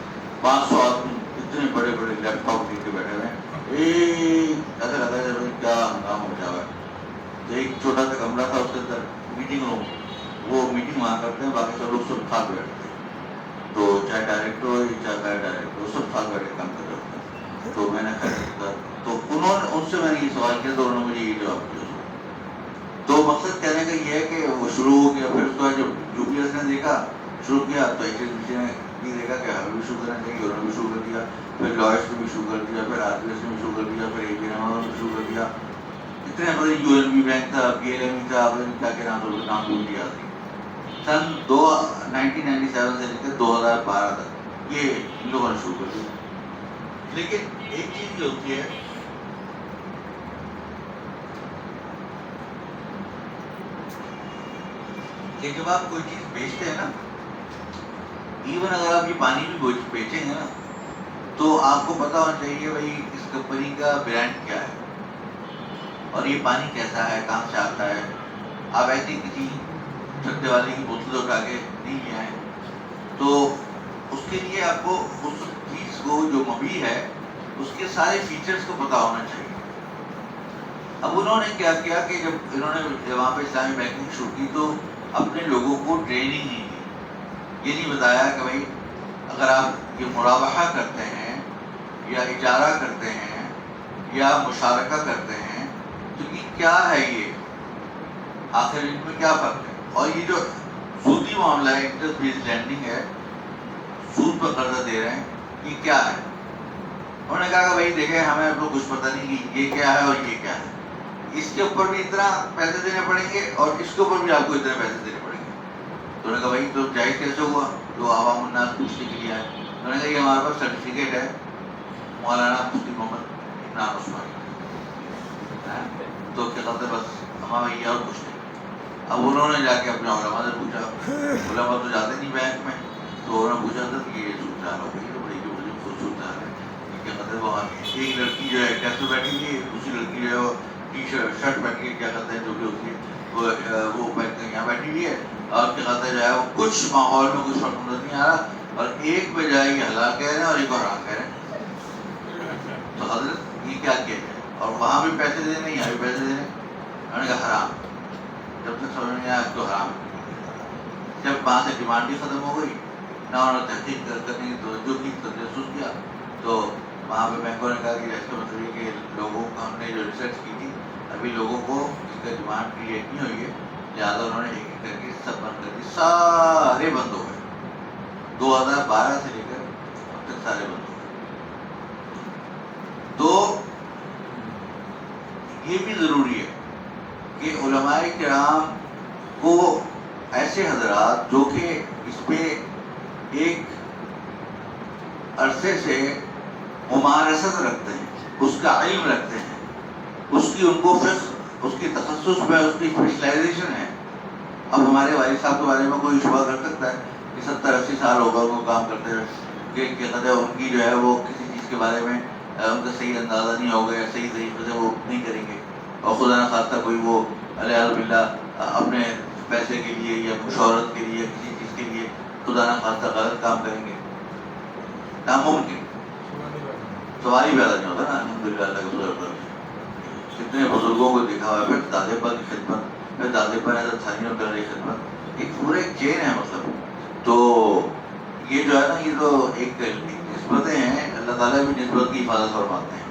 500 آدمی اتنے بڑے بڑے لیپ ٹاپ لے کے بیٹھے ہوئے ہیں، ایسا لگتا ہے کیا ہنگامہ ہو جا رہا ہے. تو ایک چھوٹا سا کمرہ تھا، اس کے اندر میٹنگ روم، وہ میٹنگ وہاں کرتے ہیں، باقی سب لوگ سب ساتھ بیٹھتے ہیں. تو چاہے ڈائریکٹر ہو یا چاہے غیر ڈائریکٹر ہو، سب ساتھ بیٹھ کے کام کر رہے ہوتے ہیں. تو میں نے تو انہوں نے، ان سے میں نے یہ سوال کیا تو انہوں نے مجھے یہ جواب دیا. تو مقصد کہنے کا یہ ہے کہ وہ شروع ہو گیا. پھر اس کے بعد جب یو پی ایس نے دیکھا شروع کیا تو ایچ ایس بی سی نے بھی دیکھا کہ ہمیں بھی شروع کرنا چاہیے، انہوں نے بھی شروع کر دیا. پھر لائرس نے بھی شروع کر دیا، پھر آر پی ایس نے بھی شروع کر دیا، پھر اے پی نے بھی شروع کر دیا. اتنے بڑے یو این بی بینک تھا، پی ایل ایم تھا، کیا کے نام بھول دیا. سن 1997 سے لے کر 2012 تک یہ ان لوگوں نے شروع کر دیا. لیکن ایک چیز جو ہوتی ہے کہ جب آپ کوئی چیز بیچتے ہیں نا، ایون اگر آپ یہ پانی بھی بیچیں گے نا، تو آپ کو پتا ہونا چاہیے بھائی اس کمپنی کا برانڈ کیا ہے اور یہ پانی کیسا ہے، کہاں سے آتا ہے. آپ ایسی کسی چھتے والے کی بوتل اٹھا کے نہیں لے آئیں. تو اس کے لیے آپ کو اس چیز کو جو مبی ہے اس کے سارے فیچرز کو پتا ہونا چاہیے. اب انہوں نے کیا کیا کہ جب انہوں نے وہاں پہ اسلامی بینکنگ شروع کی تو اپنے لوگوں کو ٹریننگ نہیں دی. یہ نہیں بتایا کہ بھائی اگر آپ یہ مرابحہ کرتے ہیں یا اجارہ کرتے ہیں یا مشارکہ کرتے ہیں تو یہ کیا ہے، یہ آخر ان میں کیا فرق ہے. اور یہ جو سودی معاملہ ہے، انٹرسٹ بیسڈ لینڈنگ ہے، سود پر قرضہ دے رہے ہیں، یہ کیا ہے. انہوں نے کہا کہ بھائی دیکھیں ہمیں اب تو کچھ پتہ نہیں کہ یہ کیا ہے اور یہ کیا ہے. اس کے اوپر بھی اتنا پیسے دینے پڑیں گے اور اس کے اوپر بھی آپ کو اتنے پیسے دینے پڑیں گے. تو انہوں نے کہا بھائی تو جائز کیسے ہوا، جو عوام الناس پوچھنے کے لیے آئے. انہوں نے کہا یہ ہمارے پاس سرٹیفکیٹ ہے مولانا مفتی محمد عمران عثمانی. تو کیا کہتے بس ہمارا یہ اور کچھ نہیں. اب انہوں نے جا کے اپنے علماء سے پوچھا، علماء تو جاتے نہیں بینک میں، تو انہوں نے پوچھا تھا کہ یہ صورتحال ہو گئی تو بڑی جو مجھے خود صورتحال ہے. کیا کہتے ہیں وہاں ایک لڑکی جو ہے ڈیسک پہ بیٹھی ہوئی ہے، دوسری لڑکی جو ہے وہ ٹی شرٹ پہن کے کیا کہتے ہیں جو بھی ہوتی ہے وہ پہن کے یہاں بیٹھی ہوئی ہے. اور کیا کہتے ہیں جو ہے وہ کچھ ماحول میں کچھ فرق نظر نہیں آ رہا، اور ایک پہ جو ہے یہ حلال کہہ رہے ہیں اور ایک اور حرام کہہ رہے ہیں. تو حضرت یہ کیا کیا جائے، اور وہاں بھی پیسے دینے یہاں بھی پیسے دینے. انہوں نے کہا حرام. جب تک سمجھ نہیں آیا تو حرام. جب وہاں سے ڈیمانڈ بھی ختم ہو گئی، نہ انہوں نے تحقیق کرنے کی توجہ کی، تجسس کیا، تو وہاں پہ بینکوں نے کہا کہ اس کا مطلب یہ کہ لوگوں کو ہم نے جو ریسرچ کی تھی ابھی لوگوں کو اس کا ڈیمانڈ کریٹ نہیں ہوئی ہے، لہٰذا انہوں نے ایک ایک کر کے سب بند کر دی. سارے بند ہو گئے. 2012 سے لے کر اب تک سارے بند ہو گئے. تو یہ بھی ضروری ہے کہ علماء کرام کو ایسے حضرات جو کہ اس پہ ایک عرصے سے ممارست رکھتے ہیں، اس کا علم رکھتے ہیں، اس کی ان کو فقہ، اس کی تخصص میں اس کی اسپیشلائزیشن ہے. اب ہمارے والد صاحب کے بارے میں کوئی شبہ کر سکتا ہے کہ 70-80 سال ہوگا ان کو کام کرتے ہوئے کہ کیا کہتے ہیں ان کی جو ہے وہ کسی چیز کے بارے میں ان کا صحیح اندازہ نہیں ہوگا یا صحیح طریقے سے وہ نہیں کریں گے، اور خدا نہ خواستہ کوئی وہ علیہ باللہ اپنے پیسے کے لیے یا شہرت کے لیے کسی چیز کے لیے خدا نہ خواستہ غلط کام کریں گے. ناممکن. سوال ہی پیدا نہیں ہوتا نا. الحمدللہ اللہ کا فضل ہے. کتنے بزرگوں کو دیکھا ہوا ہے، پھر دادے پر کی خدمت، پھر دادے پر حضرت ثانیوں کر رہی خدمت، ایک پورے چین ہے مطلب. تو یہ جو ہے نا یہ تو ایک نسبتیں ہیں، اللہ تعالیٰ بھی نسبت کی حفاظت فرماتے ہیں.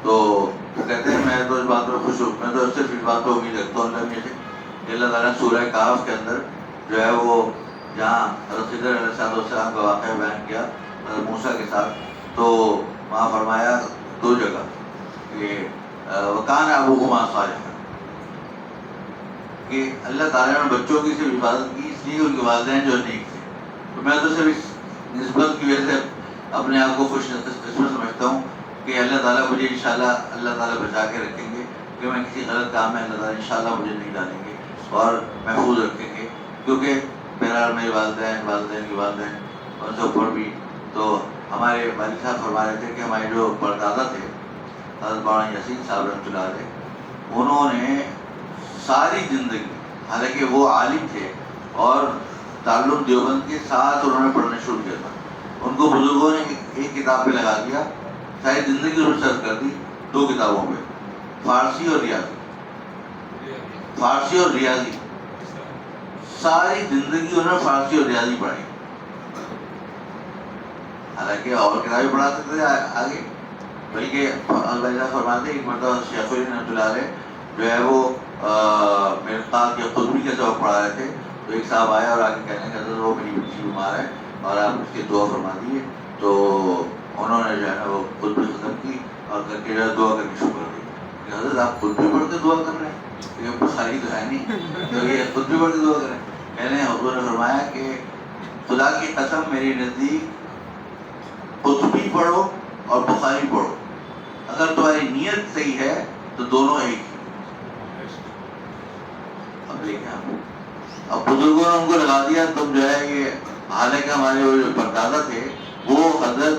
تو کہتے ہیں میں تو اس بات پر خوش ہوں، میں تو صرف اس بات پہ امید رکھتا ہوں اللہ سے کہ اللہ تعالیٰ سورہ کہف کے اندر جو ہے وہ جہاں حضرت خضر علیہ السلام کا واقعہ بیان کیا حضرت موسیٰ کے ساتھ، تو وہاں فرمایا 2 جگہ کہ وَكَانَ أَبُوهُمَا صَالِحًا، کہ اللہ تعالیٰ نے بچوں کی صرف حفاظت کی اس لیے ان کے والدین جو نیک تھے. تو میں تو صرف اس نسبت کی وجہ سے اپنے آپ کو خوش قسمت سمجھتا ہوں کہ اللہ تعالیٰ مجھے انشاءاللہ اللہ تعالیٰ بچا کے رکھیں گے کہ میں کسی غلط کام میں اللہ تعالیٰ انشاءاللہ مجھے نہیں ڈالیں گے اور محفوظ رکھیں گے. کیونکہ بہرحال میرے والدین کے والدین ان سے اوپر بھی. تو ہمارے والد صاحب فرما رہے تھے کہ ہمارے جو پردادا تھے حضرت مولانا یاسین صاحب رحمۃ اللہ علیہ, انہوں نے ساری زندگی, حالانکہ وہ عالم تھے اور تعلق دیوبند کے ساتھ انہوں نے پڑھنا شروع کیا تھا, ان کو بزرگوں نے ایک کتاب پہ لگا دیا, ساری زندگی ریسرچ کر دی 2 کتابوں پہ, فارسی اور ریاضی. ساری زندگی انہوں نے فارسی اور ریاضی پڑھائی, حالانکہ اور کتابیں پڑھا سکتے تھے آگے. بلکہ فرماتے ایک مرتبہ شیخ الہند رحمۃ اللہ علیہ جو ہے وہ مرقات یا قطبی کا سبق پڑھا رہے تھے, تو ایک صاحب آیا اور آگے کہنے لگا وہ میری بچی بیمار ہے اور آپ اس کی دعا فرما دیجیے. تو انہوں نے جو ہے نا وہ قطبی ختم کی اور کر کے دعا کرنی شروع کر دی کہ حضرت آپ قطبی پڑھ کے دعا کر رہے ہیں, یہ بخاری تو ہے نہیں, تو یہ قطبی پڑھ کے دعا کر رہے ہیں. کہنے حضور نے فرمایا کہ خدا کی قسم میری نزدیک قطبی پڑھو اور بخاری پڑھو, اگر تمہاری نیت صحیح ہے تو دونوں ایک ہی. اب دیکھیں اب بزرگوں نے ان کو لگا دیا, تم جو ہے یہ, حالانکہ ہمارے وہ جو پردادا تھے وہ حضرت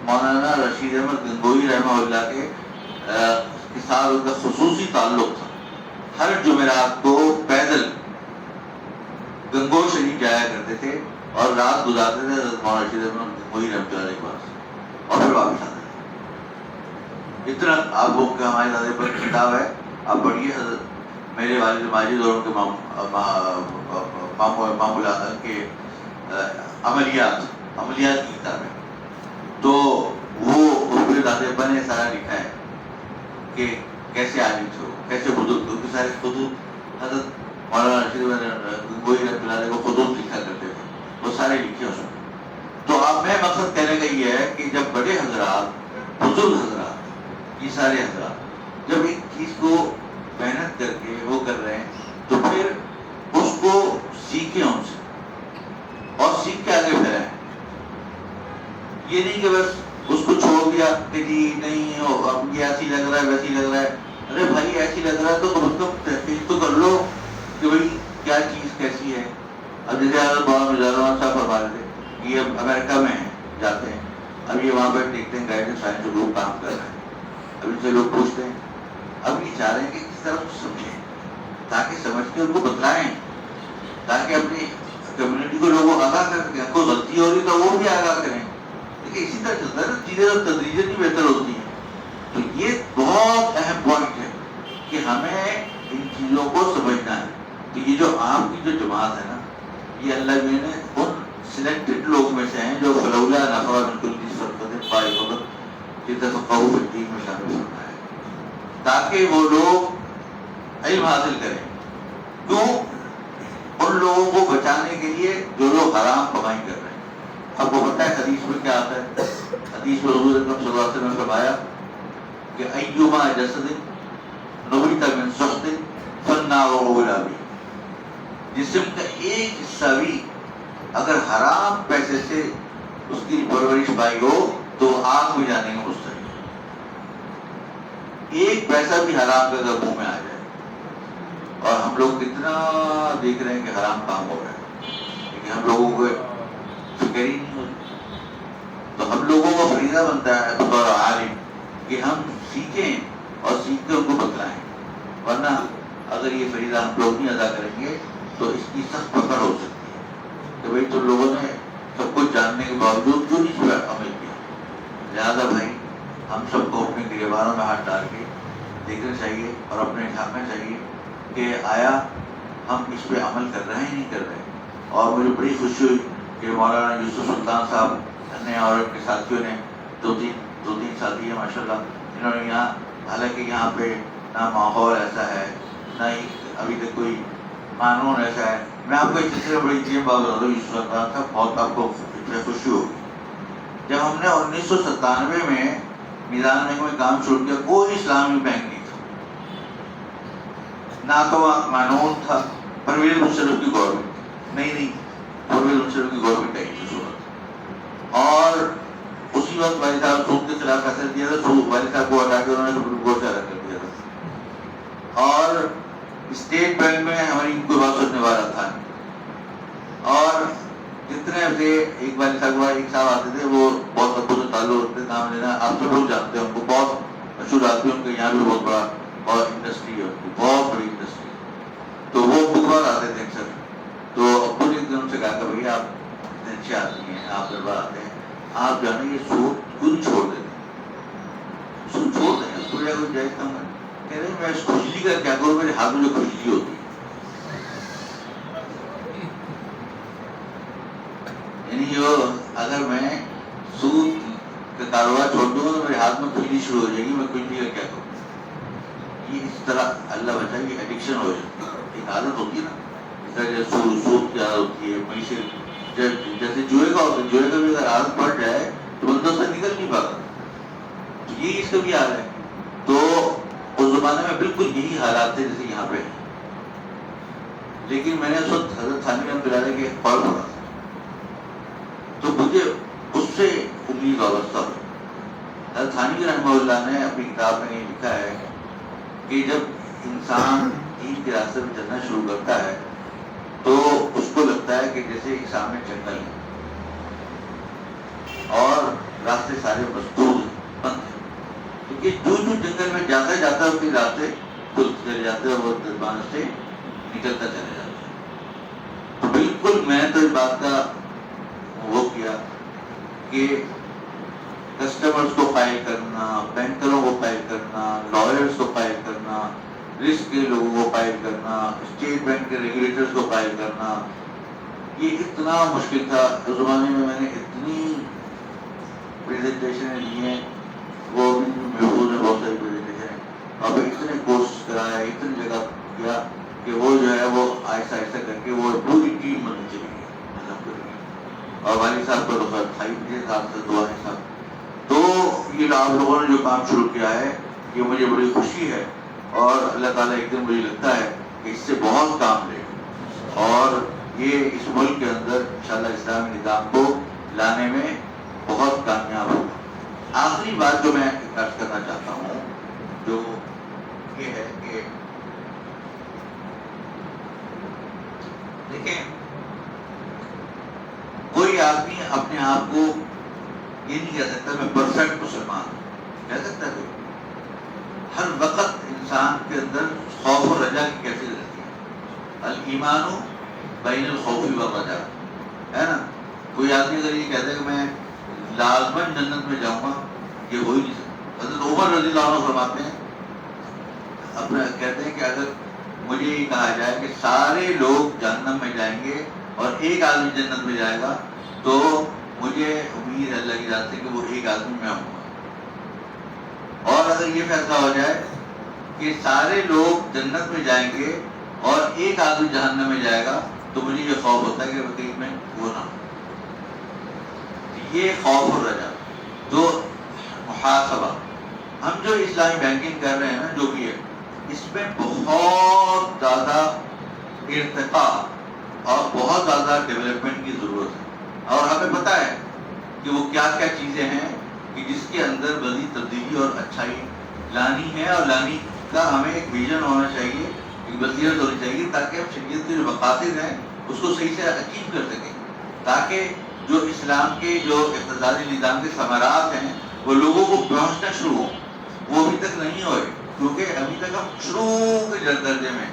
مولانا رشید احمد گنگوئی رحمہ اللہ کے ساتھ ان کا خصوصی تعلق تھا. ہر جمعرات کو پیدل گنگوئی شریف جایا کرتے تھے اور رات گزارتے تھے حضرت مولانا رشید احمد گنگوئی رحمۃ اللہ کے پاس, اور پھر واپس آتے تھے. اتنا آپ کو ہمارے دادے پر کتاب ہے, آپ پڑھیے. حضرت میرے والد ماجد اور ان کے مامول کے عملیات کی کتاب ہے. تو وہ اس پہ دادے ابا نے سارا لکھا ہے کہ کیسے عالم تھے, کیسے بزرگ تھے, سارے خطوط حضرت مولانا رشید گنگوئی رحمۃ اللہ علیہ کو خطوط لکھا کرتے تھے, وہ سارے لکھے اس میں. تو اب میں مقصد کہنے کا یہ ہے کہ جب بڑے حضرات, بزرگ حضرات, یہ سارے حضرات جب ایک چیز کو محنت کر کے وہ کر رہے ہیں تو پھر اس کو سیکھیں ان سے اور سیکھ کے آگے پھیلائیں. یہ نہیں کہ بس اس کو چھوڑ دیا کہ جی نہیں اب یہ ایسی لگ رہا ہے ویسی لگ رہا ہے. ارے بھائی ایسی لگ رہا ہے تو کم از کم تحقیق تو کر لو کہ بھائی کیا چیز کیسی ہے. اب جیسے حضرت مولانا مجاز الرحمان صاحب فرما رہے تھے, یہ امریکہ میں ہیں, جاتے ہیں, اب یہ وہاں پہ دیکھتے ہیں گائیڈنس سائنس گروپ کام کر رہے ہیں. اب ان سے لوگ پوچھتے ہیں, اب یہ چاہ رہے ہیں کہ کس طرح کو سمجھیں تاکہ سمجھ کے ان کو بتلائیں, تاکہ اپنی کمیونٹی کو لوگوں آگاہ کر سکیں. کوئی غلطی ہو رہی تو وہ بھی آگاہ کریں. لیکن اسی طرح چلتا ہے نا, چیزیں جب تدریجاً بھی بہتر ہوتی ہیں. تو یہ بہت اہم پوائنٹ ہے کہ ہمیں ان چیزوں کو سمجھنا ہے. تو یہ جو آپ کی جو جماعت ہے نا, یہ اللہ نے ان سلیکٹڈ لوگ میں سے ہیں جو فلولا نفع من کل فرقۃ طائفۃ یتفقهوا فی الدین میں شامل ہونا ہے, تاکہ وہ لوگ علم حاصل کریں. کیوں؟ ان لوگوں کو بچانے کے لیے جو لوگ حرام کمائی کر رہے ہیں. آپ کو پتہ ہے حدیث میں کیا آتا ہے؟ حدیث میں حضور اکرم صلی اللہ علیہ وسلم نے فرمایا کہ ایما جسد نبت من سخط فالنار اولى به. جسم کا ایک حصہ بھی اگر حرام پیسے سے اس کی پرورش پائی ہو تو آگ میں جانے کا مستحق. ایک پیسہ بھی حرام کا اگر منہ میں آ جائے, اور ہم لوگ کتنا دیکھ رہے ہیں کہ حرام کام ہو رہا ہے, لیکن ہم لوگوں کو فکر ہی نہیں ہوتی. تو ہم لوگوں کا فریضہ بنتا ہے بطور عالم کہ ہم سیکھیں اور سیکھ کے ان کو بتلائیں. ورنہ اگر یہ فریضہ ہم لوگ نہیں ادا کریں گے تو اس کی سخت پکڑ ہو سکتی ہے کہ بھائی تم لوگوں نے سب کچھ جاننے کے باوجود کیوں نہیں اس پر عمل کیا. لہٰذا بھائی ہم سب کو اپنے گریبانوں میں ہاتھ ڈال کے دیکھنا چاہیے اور اپنے ڈھانکنا چاہیے کہ آیا ہم اس پہ عمل کر رہے ہیں نہیں کر رہے. اور مجھے بڑی خوشی ہوئی کہ مولانا یوسف سلطان صاحب نے اور ان کے ساتھیوں نے دو تین ساتھی ہیں ماشاء اللہ, انہوں نے یہاں, حالانکہ یہاں پہ نہ ماحول ایسا ہے نہ ہی ابھی تک کوئی قانون ایسا ہے. میں آپ کو ایک سلسلے بڑی چیز بات بتا دوں, یوسف سلطان صاحب بہت آپ کو خوشی ہوگی. جب ہم نے 1997 میں میزان بینک میں کام شروع کیا, کوئی اسلامی بینک نہیں تھا, نہ تو وہاں قانون تھا. پرویز مشرف کی گورنمنٹ نہیں پرویز مشرف کی گورنمنٹ آئی تھی صورت, اور اسی وقت والد صاحب سود کے خلاف فیصلہ دیا تھا. والد صاحب کو ہٹا کے انہوں نے سپریم کورٹ سے الگ کر دیا تھا, اور اسٹیٹ بینک میں ہماری کوئی بات سننے والا تھا, سے ایک بار ایک صاحب آتے تھے, وہ بہت ابو سے تعلق رکھتے, نام لینا آپ سب لوگ جانتے ہیں ان کو, بہت مشہور آدمی, ان کے یہاں بھی بہت بڑا اور انڈسٹری ہے, ان کی بہت بڑی انڈسٹری ہے. تو وہ بکوار آتے تھے اکثر. تو ابو نے ایک دن ان سے کہا کہ بھیا آپ اتنے اچھے آدمی ہیں, آپ دربار آتے ہیں, آپ جانے یہ سود کیوں نہیں چھوڑ دیتے, سود چھوڑ دیں, اس کو کوئی جائز کم ہے. کہہ رہے میں اس کھجلی کا کیا کروں, میرے ہاتھ میں جو کھجلی ہوتی ہے, یعنی اگر میں سود کا کاروبار چھوڑ دوں گا تو میرے ہاتھ میں کھجلی شروع ہو جائے گی, میں کھجلی کا کیا کروں. یہ اس طرح اللہ بچائے یہ ایڈکشن ہو جاتی ہے, ایک عادت ہوتی ہے نا, اس طرح سود کی عادت ہوتی ہے, معیشت جیسے جوئے کا ہوتا ہے, جوئے کا بھی اگر عادت پڑ جائے تو بندہ سے نکل نہیں پاتا. تو یہ اس کا بھی حال ہے. تو اس زمانے میں بالکل یہی حالات تھے جیسے یہاں پہ, لیکن میں نے اس وقت حضرت تھانوی رحمۃ اللہ علیہ کے قول پڑھا تھا تو مجھے اس سے امید وابستہ ہوئی. حضرت تھانوی رحمہ اللہ نے اپنی کتاب میں یہ لکھا ہے کہ جب انسان دین کے راستے میں چلنا شروع کرتا ہے تو اس کو لگتا ہے کہ جیسے سامنے جنگل ہے اور راستے سارے مسدود ہیں, بند ہیں, کیونکہ جو جنگل میں جاتا جاتا ہے اس کے راستے کھلتے چلے جاتے ہیں, وہ دربان سے نکلتا چلے جاتا ہے. تو بالکل میں تو اس بات کا وہ کیا کہ کسٹمرز کو فائل کرنا, بینکروں کو فائل کرنا, لائرز کو فائل کرنا, رسک کے لوگوں کو فائل کرنا, اسٹیٹ بینک کے ریگولیٹرز کو فائل کرنا, یہ اتنا مشکل تھا. اس زمانے میں نے اتنی پریزنٹیشنیں لی ہیں, وہ بھی محفوظ ہیں بہت ساری پریزنٹیشنیں, اور پھر اتنے کورس کرائے, اتنی جگہ کیا کہ وہ جو ہے وہ آہستہ آہستہ کر کے وہ پوری ٹیم بننی چلی گئی الحمد للہ. اور والد صاحب کو تو کھائی مجھے ساتھ سے دعا ہے صاحب. تو یہ آپ لوگوں نے جو کام شروع کیا ہے یہ مجھے بڑی خوشی ہے, اور اللہ تعالیٰ ایک دن مجھے لگتا ہے کہ اس سے بہت کام لے اور یہ اس ملک کے اندر انشاءاللہ اسلامی نظام کو لانے میں بہت کامیاب ہوگا. آخری بات جو میں عرض کرنا چاہتا ہوں جو یہ ہے کہ دیکھیں, کوئی آدمی اپنے آپ کو یہ نہیں کہہ سکتا میں پرفیکٹ مسلمان ہوں, کہہ سکتا ہے کوئی؟ ہر وقت انسان کے اندر خوف و رجا کی کیفیت رہتی ہے. الایمان بین الخوف والرجا, ہے نا. کوئی آدمی اگر یہ کہتا ہے کہ میں لازماً جنت میں جاؤں گا, یہ ہو ہی نہیں سکتا. حضرت عمر رضی اللہ عنہ فرماتے ہیں, اپنا کہتے ہیں کہ اگر مجھے یہ کہا جائے کہ سارے لوگ جہنم میں جائیں گے اور ایک آدمی جنت میں جائے گا تو مجھے امید اللہ کی ذات سے کہ وہ ایک آدمی میں ہوں گا. اور اگر یہ فیصلہ ہو جائے کہ سارے لوگ جنت میں جائیں گے اور ایک آدمی جہنم میں جائے گا تو مجھے یہ خوف ہوتا ہے کہ وکیل میں وہ نہ ہو. یہ خوف اور رجا. تو محاسبہ, ہم جو اسلامی بینکنگ کر رہے ہیں نا جو بھی ہے, اس میں بہت زیادہ ارتقاء اور بہت زیادہ ڈیولپمنٹ کی ضرورت ہے. اور ہمیں پتہ ہے کہ وہ کیا کیا چیزیں ہیں کہ جس کے اندر مزید تبدیلی اور اچھائی لانی ہے, اور لانے کا ہمیں ایک ویژن ہونا چاہیے, ایک بصیرت ہونی چاہیے, تاکہ ہم شریعت کے جو مقاصد ہیں اس کو صحیح سے اچیو کر سکیں, تاکہ جو اسلام کے جو اقتصادی نظام کے ثمرات ہیں وہ لوگوں کو پہنچنا شروع ہوں. وہ ابھی تک نہیں ہوئے, کیونکہ ابھی تک ہم شروع کے درجے میں.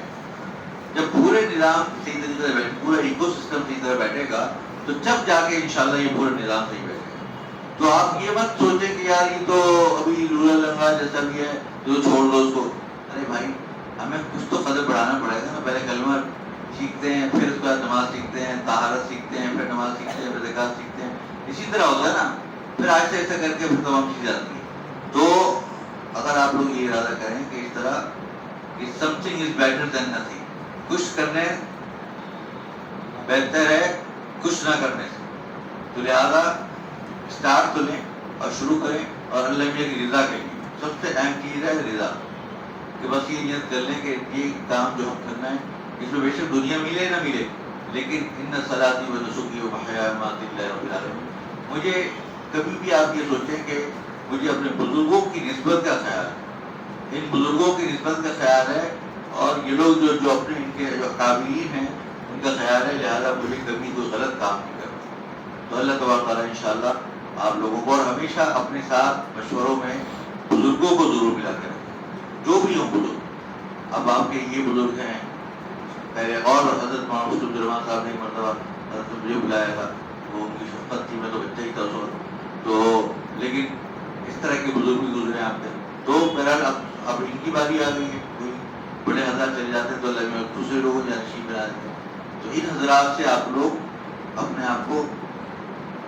جب پورے نظام صحیح طریقے سے بیٹھے, پورا ایکو سسٹم صحیح طرح بیٹھے گا تو جب جا کے انشاءاللہ یہ پورا نظام صحیح بیٹھے گا. تو آپ یہ مت سوچیں کہ یار یہ تو ابھی رورل لنگا جیسا بھی ہے تو چھوڑ دو اس کو. ارے بھائی, ہمیں کچھ تو قدر بڑھانا پڑے گا نا. پہلے کلمہ سیکھتے ہیں, پھر اس کے بعد نماز سیکھتے ہیں, طہارت سیکھتے ہیں, پھر نماز سیکھتے ہیں, پھر زکات سیکھتے ہیں. اسی طرح ہوتا ہے نا, پھر آہستہ آہستہ کر کے پھر تمام چیزیں آتی ہیں. تو اگر آپ لوگ یہ ارادہ کریں کہ اس طرح کہ some thing is better than nothing, کچھ کرنے بہتر ہے کچھ نہ کرنے سے, تو لہٰذا اسٹارٹ تو لیں اور شروع کریں, اور اللہ میاں کی رضا کے لیے سب سے اہم چیز ہے رضا. کہ بس یہ نیت کر لیں کہ یہ کام جو ہم کرنا ہے اس میں بے شک دنیا ملے نہ ملے, لیکن ان صلاتی و نسکی و محیائی و مماتی للہ رب العالمین. مجھے کبھی بھی آپ یہ سوچیں کہ مجھے اپنے بزرگوں کی نسبت کا خیال ہے, ان بزرگوں کی نسبت کا خیال ہے, اور یہ لوگ جو اپنے ان کے جو قابلین ہیں ان کا خیال ہے, لہٰذا مجھے کبھی کوئی غلط کام نہیں کرنا. تو اللہ تبارک تعالیٰ انشاءاللہ آپ لوگوں کو اور ہمیشہ اپنے ساتھ مشوروں میں بزرگوں کو ضرور ملا کریں، جو بھی ہوں بزرگ. اب آپ کے یہ بزرگ ہیں پہلے، اور حضرت مولانا مفتی عبدالرحمٰن صاحب نے ایک مرتبہ حضرت مجھے بلایا تھا، وہ ان کی شفقت تھی، میں تو بچہ ہی تھا اس وقت تو، لیکن اس طرح کے بزرگ بھی گزرے آپ کے. تو بہرحال اب ان کی باری آ گئی ہے، کوئی بڑے حضرات چلے جاتے ہیں تو اللہ میں دوسرے لوگوں جانشین بنا دیتے ہیں. تو ان حضرات سے آپ لوگ اپنے آپ کو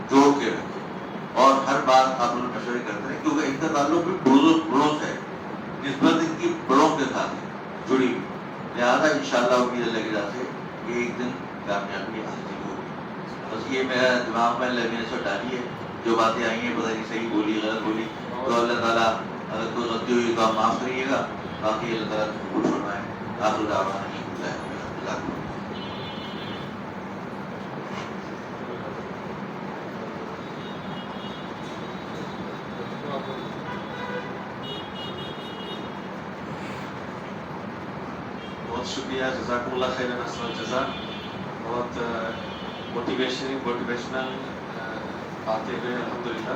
جوڑ کے رکھیں اور ہر بات آپ لوگ مشورے کرتے رہیں، کیونکہ ان کا تعلق بھی بڑوں سے ہے، نسبت ان کی بڑوں کے ساتھ ہے جڑی ہوئی. لہٰذا انشاءاللہ امید اللہ کی ذات سے کہ ایک دن کامیابی حاصل ہوگی. بس یہ میرا دماغ میں اللہ نے سو ڈالی ہے، جو باتیں آئی ہیں پتہ نہیں صحیح بولی غلط بولی، تو اللہ تعالیٰ اگر کوئی غلطی ہوئی تو آپ معاف کریے گا، باقی اللہ تعالیٰ قبول فرمائے. آخر دعوانا الحمد للہ. بہت شکریہ، جزاکم اللہ خیر احسن الجزا. بہت موٹیویشنل باتیں ہوئے الحمدللہ.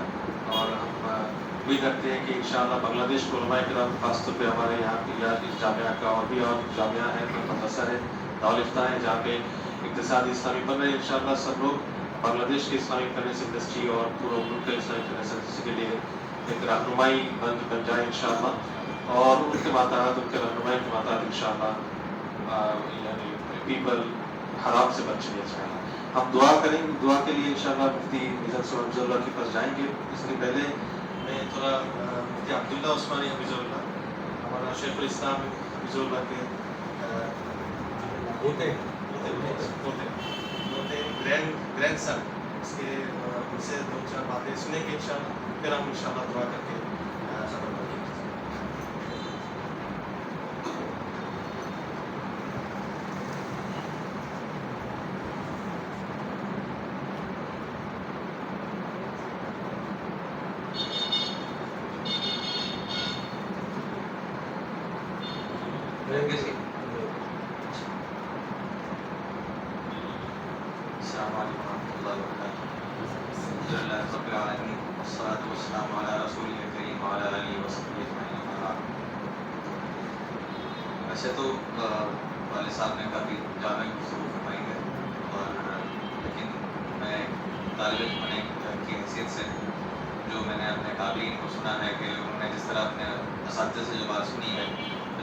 اور ہم امید رکھتے ہیں کہ انشاءاللہ بنگلہ دیش کو علماء کرام خاص طور پہ ہمارے یہاں کی یا اس جامعہ کا اور بھی اور جامعہ ہے، مدرسہ ہے، دارالفتہ ہے جہاں پہ اقتصادی اسلامی بن رہے ہیں. انشاءاللہ سب لوگ بنگلہ دیش کے اسلامی فائنینس انڈسٹری اور پورے ملک کے اسلامی فائنینس انڈسٹری کے لیے ایک رہنمائی بن جائے انشاءاللہ. اور ان کے ماتحت، ان کے رہنمائی کے ماتحت انشاءاللہ یعنی پیپل حرام سے بچ لیا جائے. ہم دعا کریں گے، دعا کے لیے انشاءاللہ مفتی میزان صاحب حفظ اللہ کے پاس جائیں گے. اس کے پہلے میں تھوڑا مفتی عبداللہ عثمانی حفظ اللہ، ہمارا شیخ الاسلام حفظ اللہ کے گرینڈ سن، اس کے ان سے دو چار باتیں سنیں گے انشاءاللہ، پھر ہم انشاءاللہ دعا کر کے ختم کریں گے. السلام علیکم ورحمۃ اللہ وبرکاتہ. الحمدللہ رب العالمین والصلاۃ والسلام علی رسول کریم وعلی آلہ وصحبہ اجمعین اما بعد. ویسے تو والد صاحب نے کافی جامع گفتگو فرمائی ہے، اور لیکن میں طالب علم ہونے کی حیثیت سے جو میں نے اپنے قابلین کو سنا ہے کہ انہوں نے جس طرح اپنے اساتذہ سے جو بات سنی ہے،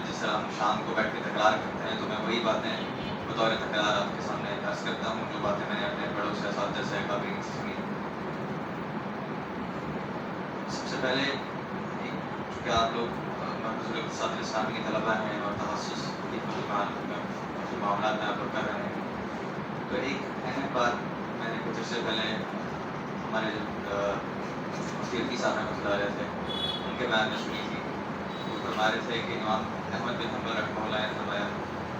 جس طرح ہم شام کو بیٹھ کے تکرار کرتے ہیں، تو میں وہی باتیں بطور تکرار آپ کے سامنے عرض کرتا ہوں جو باتیں میں نے اپنے بڑوں سے، اساتذہ سے، قابلین سے سنی. سب سے پہلے چونکہ آپ لوگ مرکز الاقتصاد الاسلامی کے طلباء ہیں اور تخصص کی معاملات میں آپ لوگ کر رہے ہیں، تو ایک اہم بات میں نے کچھ عرصے پہلے ہمارے مفتی عرفی صاحب رحمۃ اللہ علیہ تھے، ان کے بیان میں سنی تھی. وہ فرما رہے تھے کہ امام احمد بن حنبل رحمہ اللہ نے فرمایا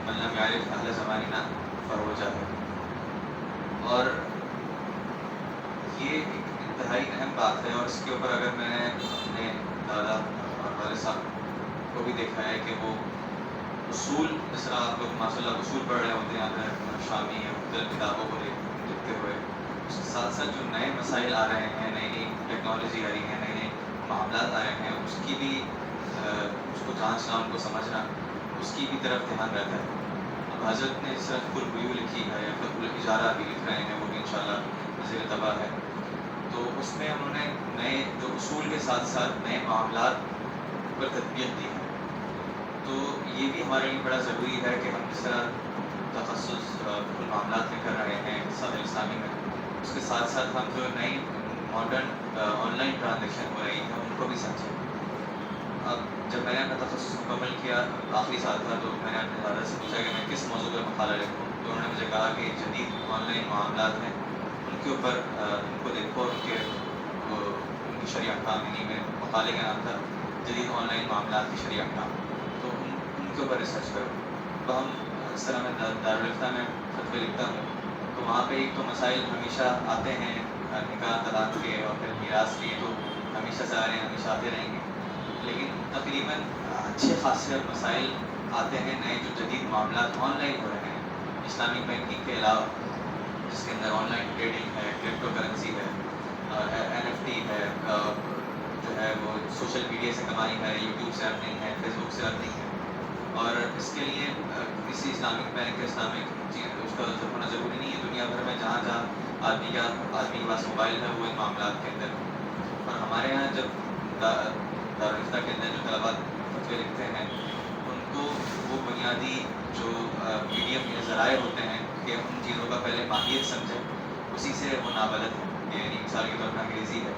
من لم یعرف اہل زماننا فهو جاہل. اور یہ ایک انتہائی اہم بات ہے، اور اس کے اوپر اگر میں نے اپنے دادا اور والد صاحب کو بھی دیکھا ہے کہ وہ اصول، جس طرح آپ لوگ ماشاء اللہ اصول پڑھ رہے ہوتے ہیں اپنے شامی یا مختلف کتابوں کو دیکھتے ہوئے، اس کے ساتھ ساتھ جو نئے مسائل آ رہے ہیں، نئی نئی ٹیکنالوجی آ رہی ہے، نئے نئے معاملات آ رہے ہیں، اس کی بھی اس کو جانچنا، ان کو سمجھنا، اس کی بھی طرف دھیان رہتا ہے. اب حضرت نے صرف فل ویو لکھی ہے، یا پھر اجارہ بھی لکھ رہے ہیں، وہ بھی انشاءاللہ زیر طبع ہے. تو اس میں انہوں نے نئے جو اصول کے ساتھ ساتھ نئے معاملات پر تطبیق دی ہے. تو یہ بھی ہمارے لیے بڑا ضروری ہے کہ ہم جس طرح تخصص کل معاملات میں کر رہے ہیں اقتصاد اسلامی میں، اس کے ساتھ ساتھ ہم جو نئی ماڈرن آن لائن ٹرانزیکشن ہو رہی ہیں ان کو بھی سمجھیں. اب جب میں نے اپنا تخصص مکمل کیا، آخری سال تھا، تو میں نے اپنے دادا سے پوچھا کہ میں کس موضوع پر مقالہ لکھوں. تو انہوں نے مجھے کہا کہ جدید آن لائن معاملات ہیں، ان کے اوپر ان کو دیکھو، ان کی شرعی احکام، یعنی میں مقالے کا نام تھا جدید آن لائن معاملات کی شرعی احکام، تو ان کے اوپر ریسرچ کرو. تو ہم اس طرح میں دارالفتہ میں فتوے لکھتا ہوں، تو وہاں پہ ایک تو مسائل ہمیشہ آتے ہیں نکاح طلاق کے اور پھر میراث کے، تو ہمیشہ سے آ رہے ہیں، ہمیشہ آتے رہیں گے. لیکن تقریباً اچھے خاصے مسائل آتے ہیں نئے، جو جدید معاملات آن لائن ہو رہے ہیں اسلامی بینکنگ کے علاوہ، جس کے اندر آن لائن ٹریڈنگ ہے، کرپٹو کرنسی ہے، NFT ہے، جو ہے وہ سوشل میڈیا سے کمائی ہے، یوٹیوب سے ارننگ ہے، فیس بک سے ارننگ ہے. اور اس کے لیے کسی اسلامک بینک اسلامک چیز اس کا ہونا ضروری نہیں ہے. دنیا بھر میں جہاں جہاں آدمی کے پاس موبائل ہے وہ ان معاملات کے اندر. اور ہمارے یہاں جب دارالفتہ کے اندر جو طلباء فتوے لکھتے ہیں ان کو وہ بنیادی جو میڈیم یا ذرائع ہوتے ہیں کہ ان چیزوں کا پہلے ماہیت سمجھیں، اسی سے وہ نابلد ہے. یعنی مثال کے طور پر انگریزی ہے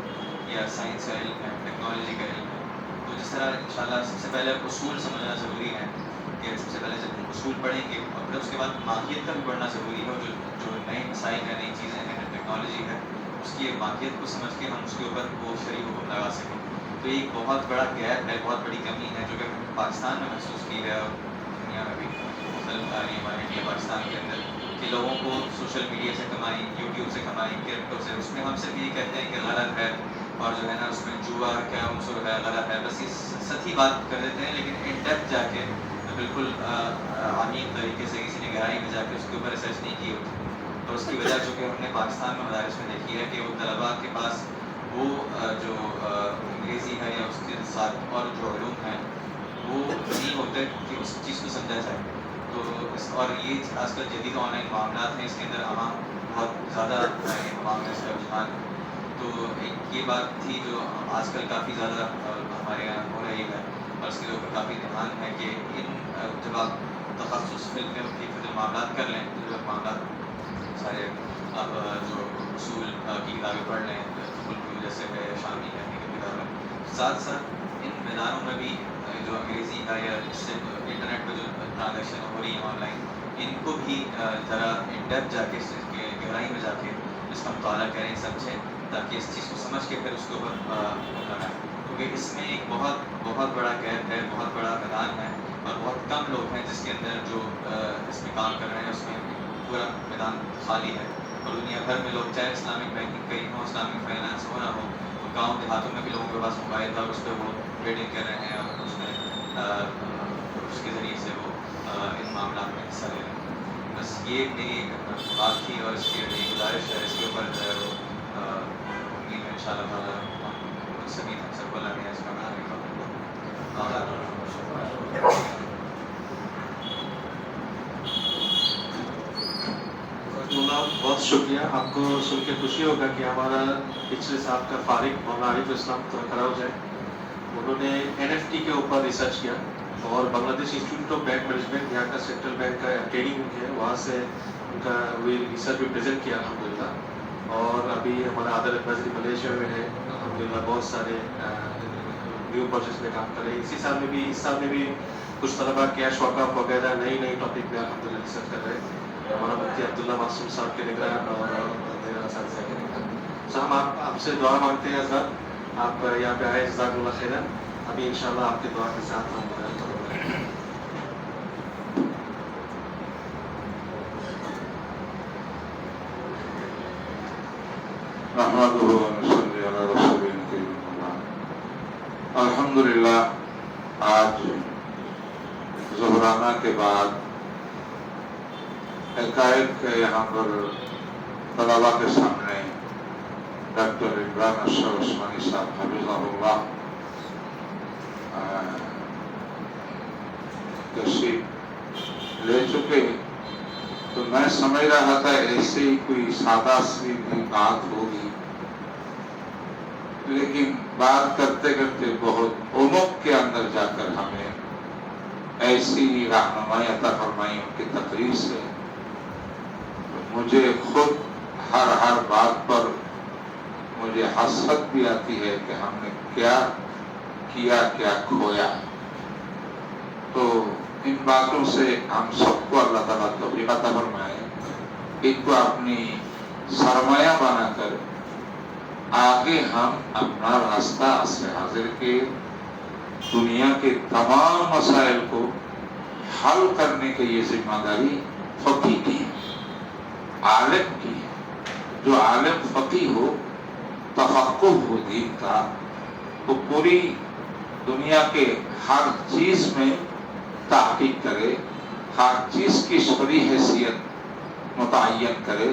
یا سائنس کا علم ہے، ٹیکنالوجی کا علم ہے. تو جس طرح انشاءاللہ سب سے پہلے اصول سمجھنا ضروری ہے کہ سب سے پہلے جب ہم اصول پڑھیں گے اور پھر اس کے بعد ماہیت کا بھی پڑھنا ضروری ہے. جو نئے مسائل ہیں، نئی چیزیں ہیں، ٹیکنالوجی ہے، اس کی ماہیت کو سمجھ کے ہم اس کے اوپر وہ شرعی حکم لگا سکیں. تو یہ ایک بہت بڑا گیپ ہے، بہت بڑی کمی ہے جو کہ پاکستان میں محسوس کی ہے اور دنیا میں بھی مختلف تعلیم ہے پاکستان کے اندر کہ لوگوں کو سوشل میڈیا سے کمائی، یوٹیوب سے کمائی، کرپٹو سے، اس میں ہم صرف یہ کہتے ہیں کہ غلط ہے اور جو ہے نا اس میں جوا کیا عنصر ہے، غلط ہے، بس یہ سطحی بات کر دیتے ہیں. لیکن ان ڈیپتھ جا کے بالکل عمیق طریقے سے کسی نے گہرائی میں جا کے اس کے اوپر ریسرچ نہیں کی ہوتی. اور اس کی وجہ جو کہ ہم نے پاکستان میں مدارس میں دیکھی ہے کہ وہ طلباء کے پاس وہ جو انگریزی ہے یا اس کے ساتھ اور جو علوم ہیں وہ نہیں ہوتے کہ اس چیز کو سمجھا جائے. تو اور یہ آج کل جدید آن لائن معاملات ہیں، اس کے اندر عوام بہت زیادہ عوام میں اس کا رجحان ہے. تو ایک یہ بات تھی جو آج کل کافی زیادہ ہمارے یہاں ہو رہی ہے اور اس کے اوپر کافی دھیان ہے کہ جب آپ تخصص فی معاملات کر لیں تو جب معاملات سارے آپ جو اصول کی کتابیں پڑھ لیں، جیسے ہے شامی ہے کی کتابیں، ساتھ ساتھ ان میدانوں میں بھی جو انگریزی کا یا اس سے انٹرنیٹ پہ جو ٹرانزیکشن ہو رہی ہے آن لائن، ان کو بھی ذرا ان ڈیپتھ جا کے گہرائی میں جا کے اس کا مطالعہ کریں، سمجھیں، تاکہ اس چیز کو سمجھ کے پھر اس کے اوپر لگائیں. کیونکہ اس میں ایک بہت بڑا گیپ ہے، بہت بڑا میدان ہے اور بہت کم لوگ ہیں جس کے اندر جو اس میں کام کر رہے ہیں. اس میں پورا میدان خالی ہے اور دنیا بھر میں لوگ چاہے اسلامک بینکنگ کہیں ہو، اسلامک فائنانس ہو نہ ہو، تو گاؤں دیہاتوں میں بھی لوگوں کے پاس موبائل تھا اور اس پہ وہ ٹریڈنگ کر رہے ہیں اور اس میں اس کے ذریعے سے وہ ان معاملات میں حصہ لے رہے ہیں. بس یہ میری بات تھی اور اس کی میری گزارش ہے. اس کے اوپر جو ہے وہ امید ہے ان شاء اللہ تعالیٰ سبھی ہم سب کو اللہ نے اس کا بنا بہت شکریہ. آپ کو سن کے خوشی ہوگا کہ ہمارا پچھلے سال کا فارغ مولانا عارف اسلام تھوڑا کھڑا ہو جائے. انہوں نے NFT کے اوپر ریسرچ کیا اور بنگلہ دیش انسٹیٹیوٹ آف بینک مینجمنٹ یہاں کا سینٹرل بینک کا ٹریننگ ہے، وہاں سے ان کا وہ ریسرچ بھی پریزنٹ کیا الحمدللہ. اور ابھی ہمارا ادر ایڈوائزری ملیشیا میں ہے الحمدللہ. بہت سارے نیو پروجیکٹس میں کام کر رہے ہیں. اس سال میں بھی کچھ طلبا کیش واک آف وغیرہ نئی ٹاپک میں الحمدللہ ریسرچ کر رہے ہیں. ہمارا مفتی عبداللہ معصوم صاحب کے نگران اور اساتذہ کے نگران. ہم آپ سے دعا مانگتے ہیں حضرت، آپ یہاں پہ آئے، جزاک اللہ خیرا. ابھی انشاءاللہ آپ کی دعا کے ساتھ ہم الحمدللہ آج ظہرانہ کے بعد ایک یہاں پر طلباء کے سامنے ڈاکٹر عمران اشرف عثمانی صاحب حفظہ اللہ تشریف لے چکے، تو میں سمجھ رہا تھا ایسے ہی کوئی سادہ سی بھی بات ہوگی، لیکن بات کرتے کرتے بہت عمق کے اندر جا کر ہمیں ایسی رہنمائی عطا فرمائی ان کی تقریر سے. مجھے خود ہر بات پر مجھے حسرت بھی آتی ہے کہ ہم نے کیا کیا، کیا کھویا. تو ان باتوں سے ہم سب کو اللہ تعالیٰ توفیق عطا فرمائے، ان کو اپنی سرمایہ بنا کر آگے ہم اپنا راستہ سے حاضر کے دنیا کے تمام مسائل کو حل کرنے کی یہ ذمہ داری فقیہ کی ہے، عالم کی ہے. جو عالم فقیہ ہو، تفقہ ہو دین کا، تو پوری دنیا کے ہر چیز میں تحقیق کرے، ہر چیز کی شرعی حیثیت متعین کرے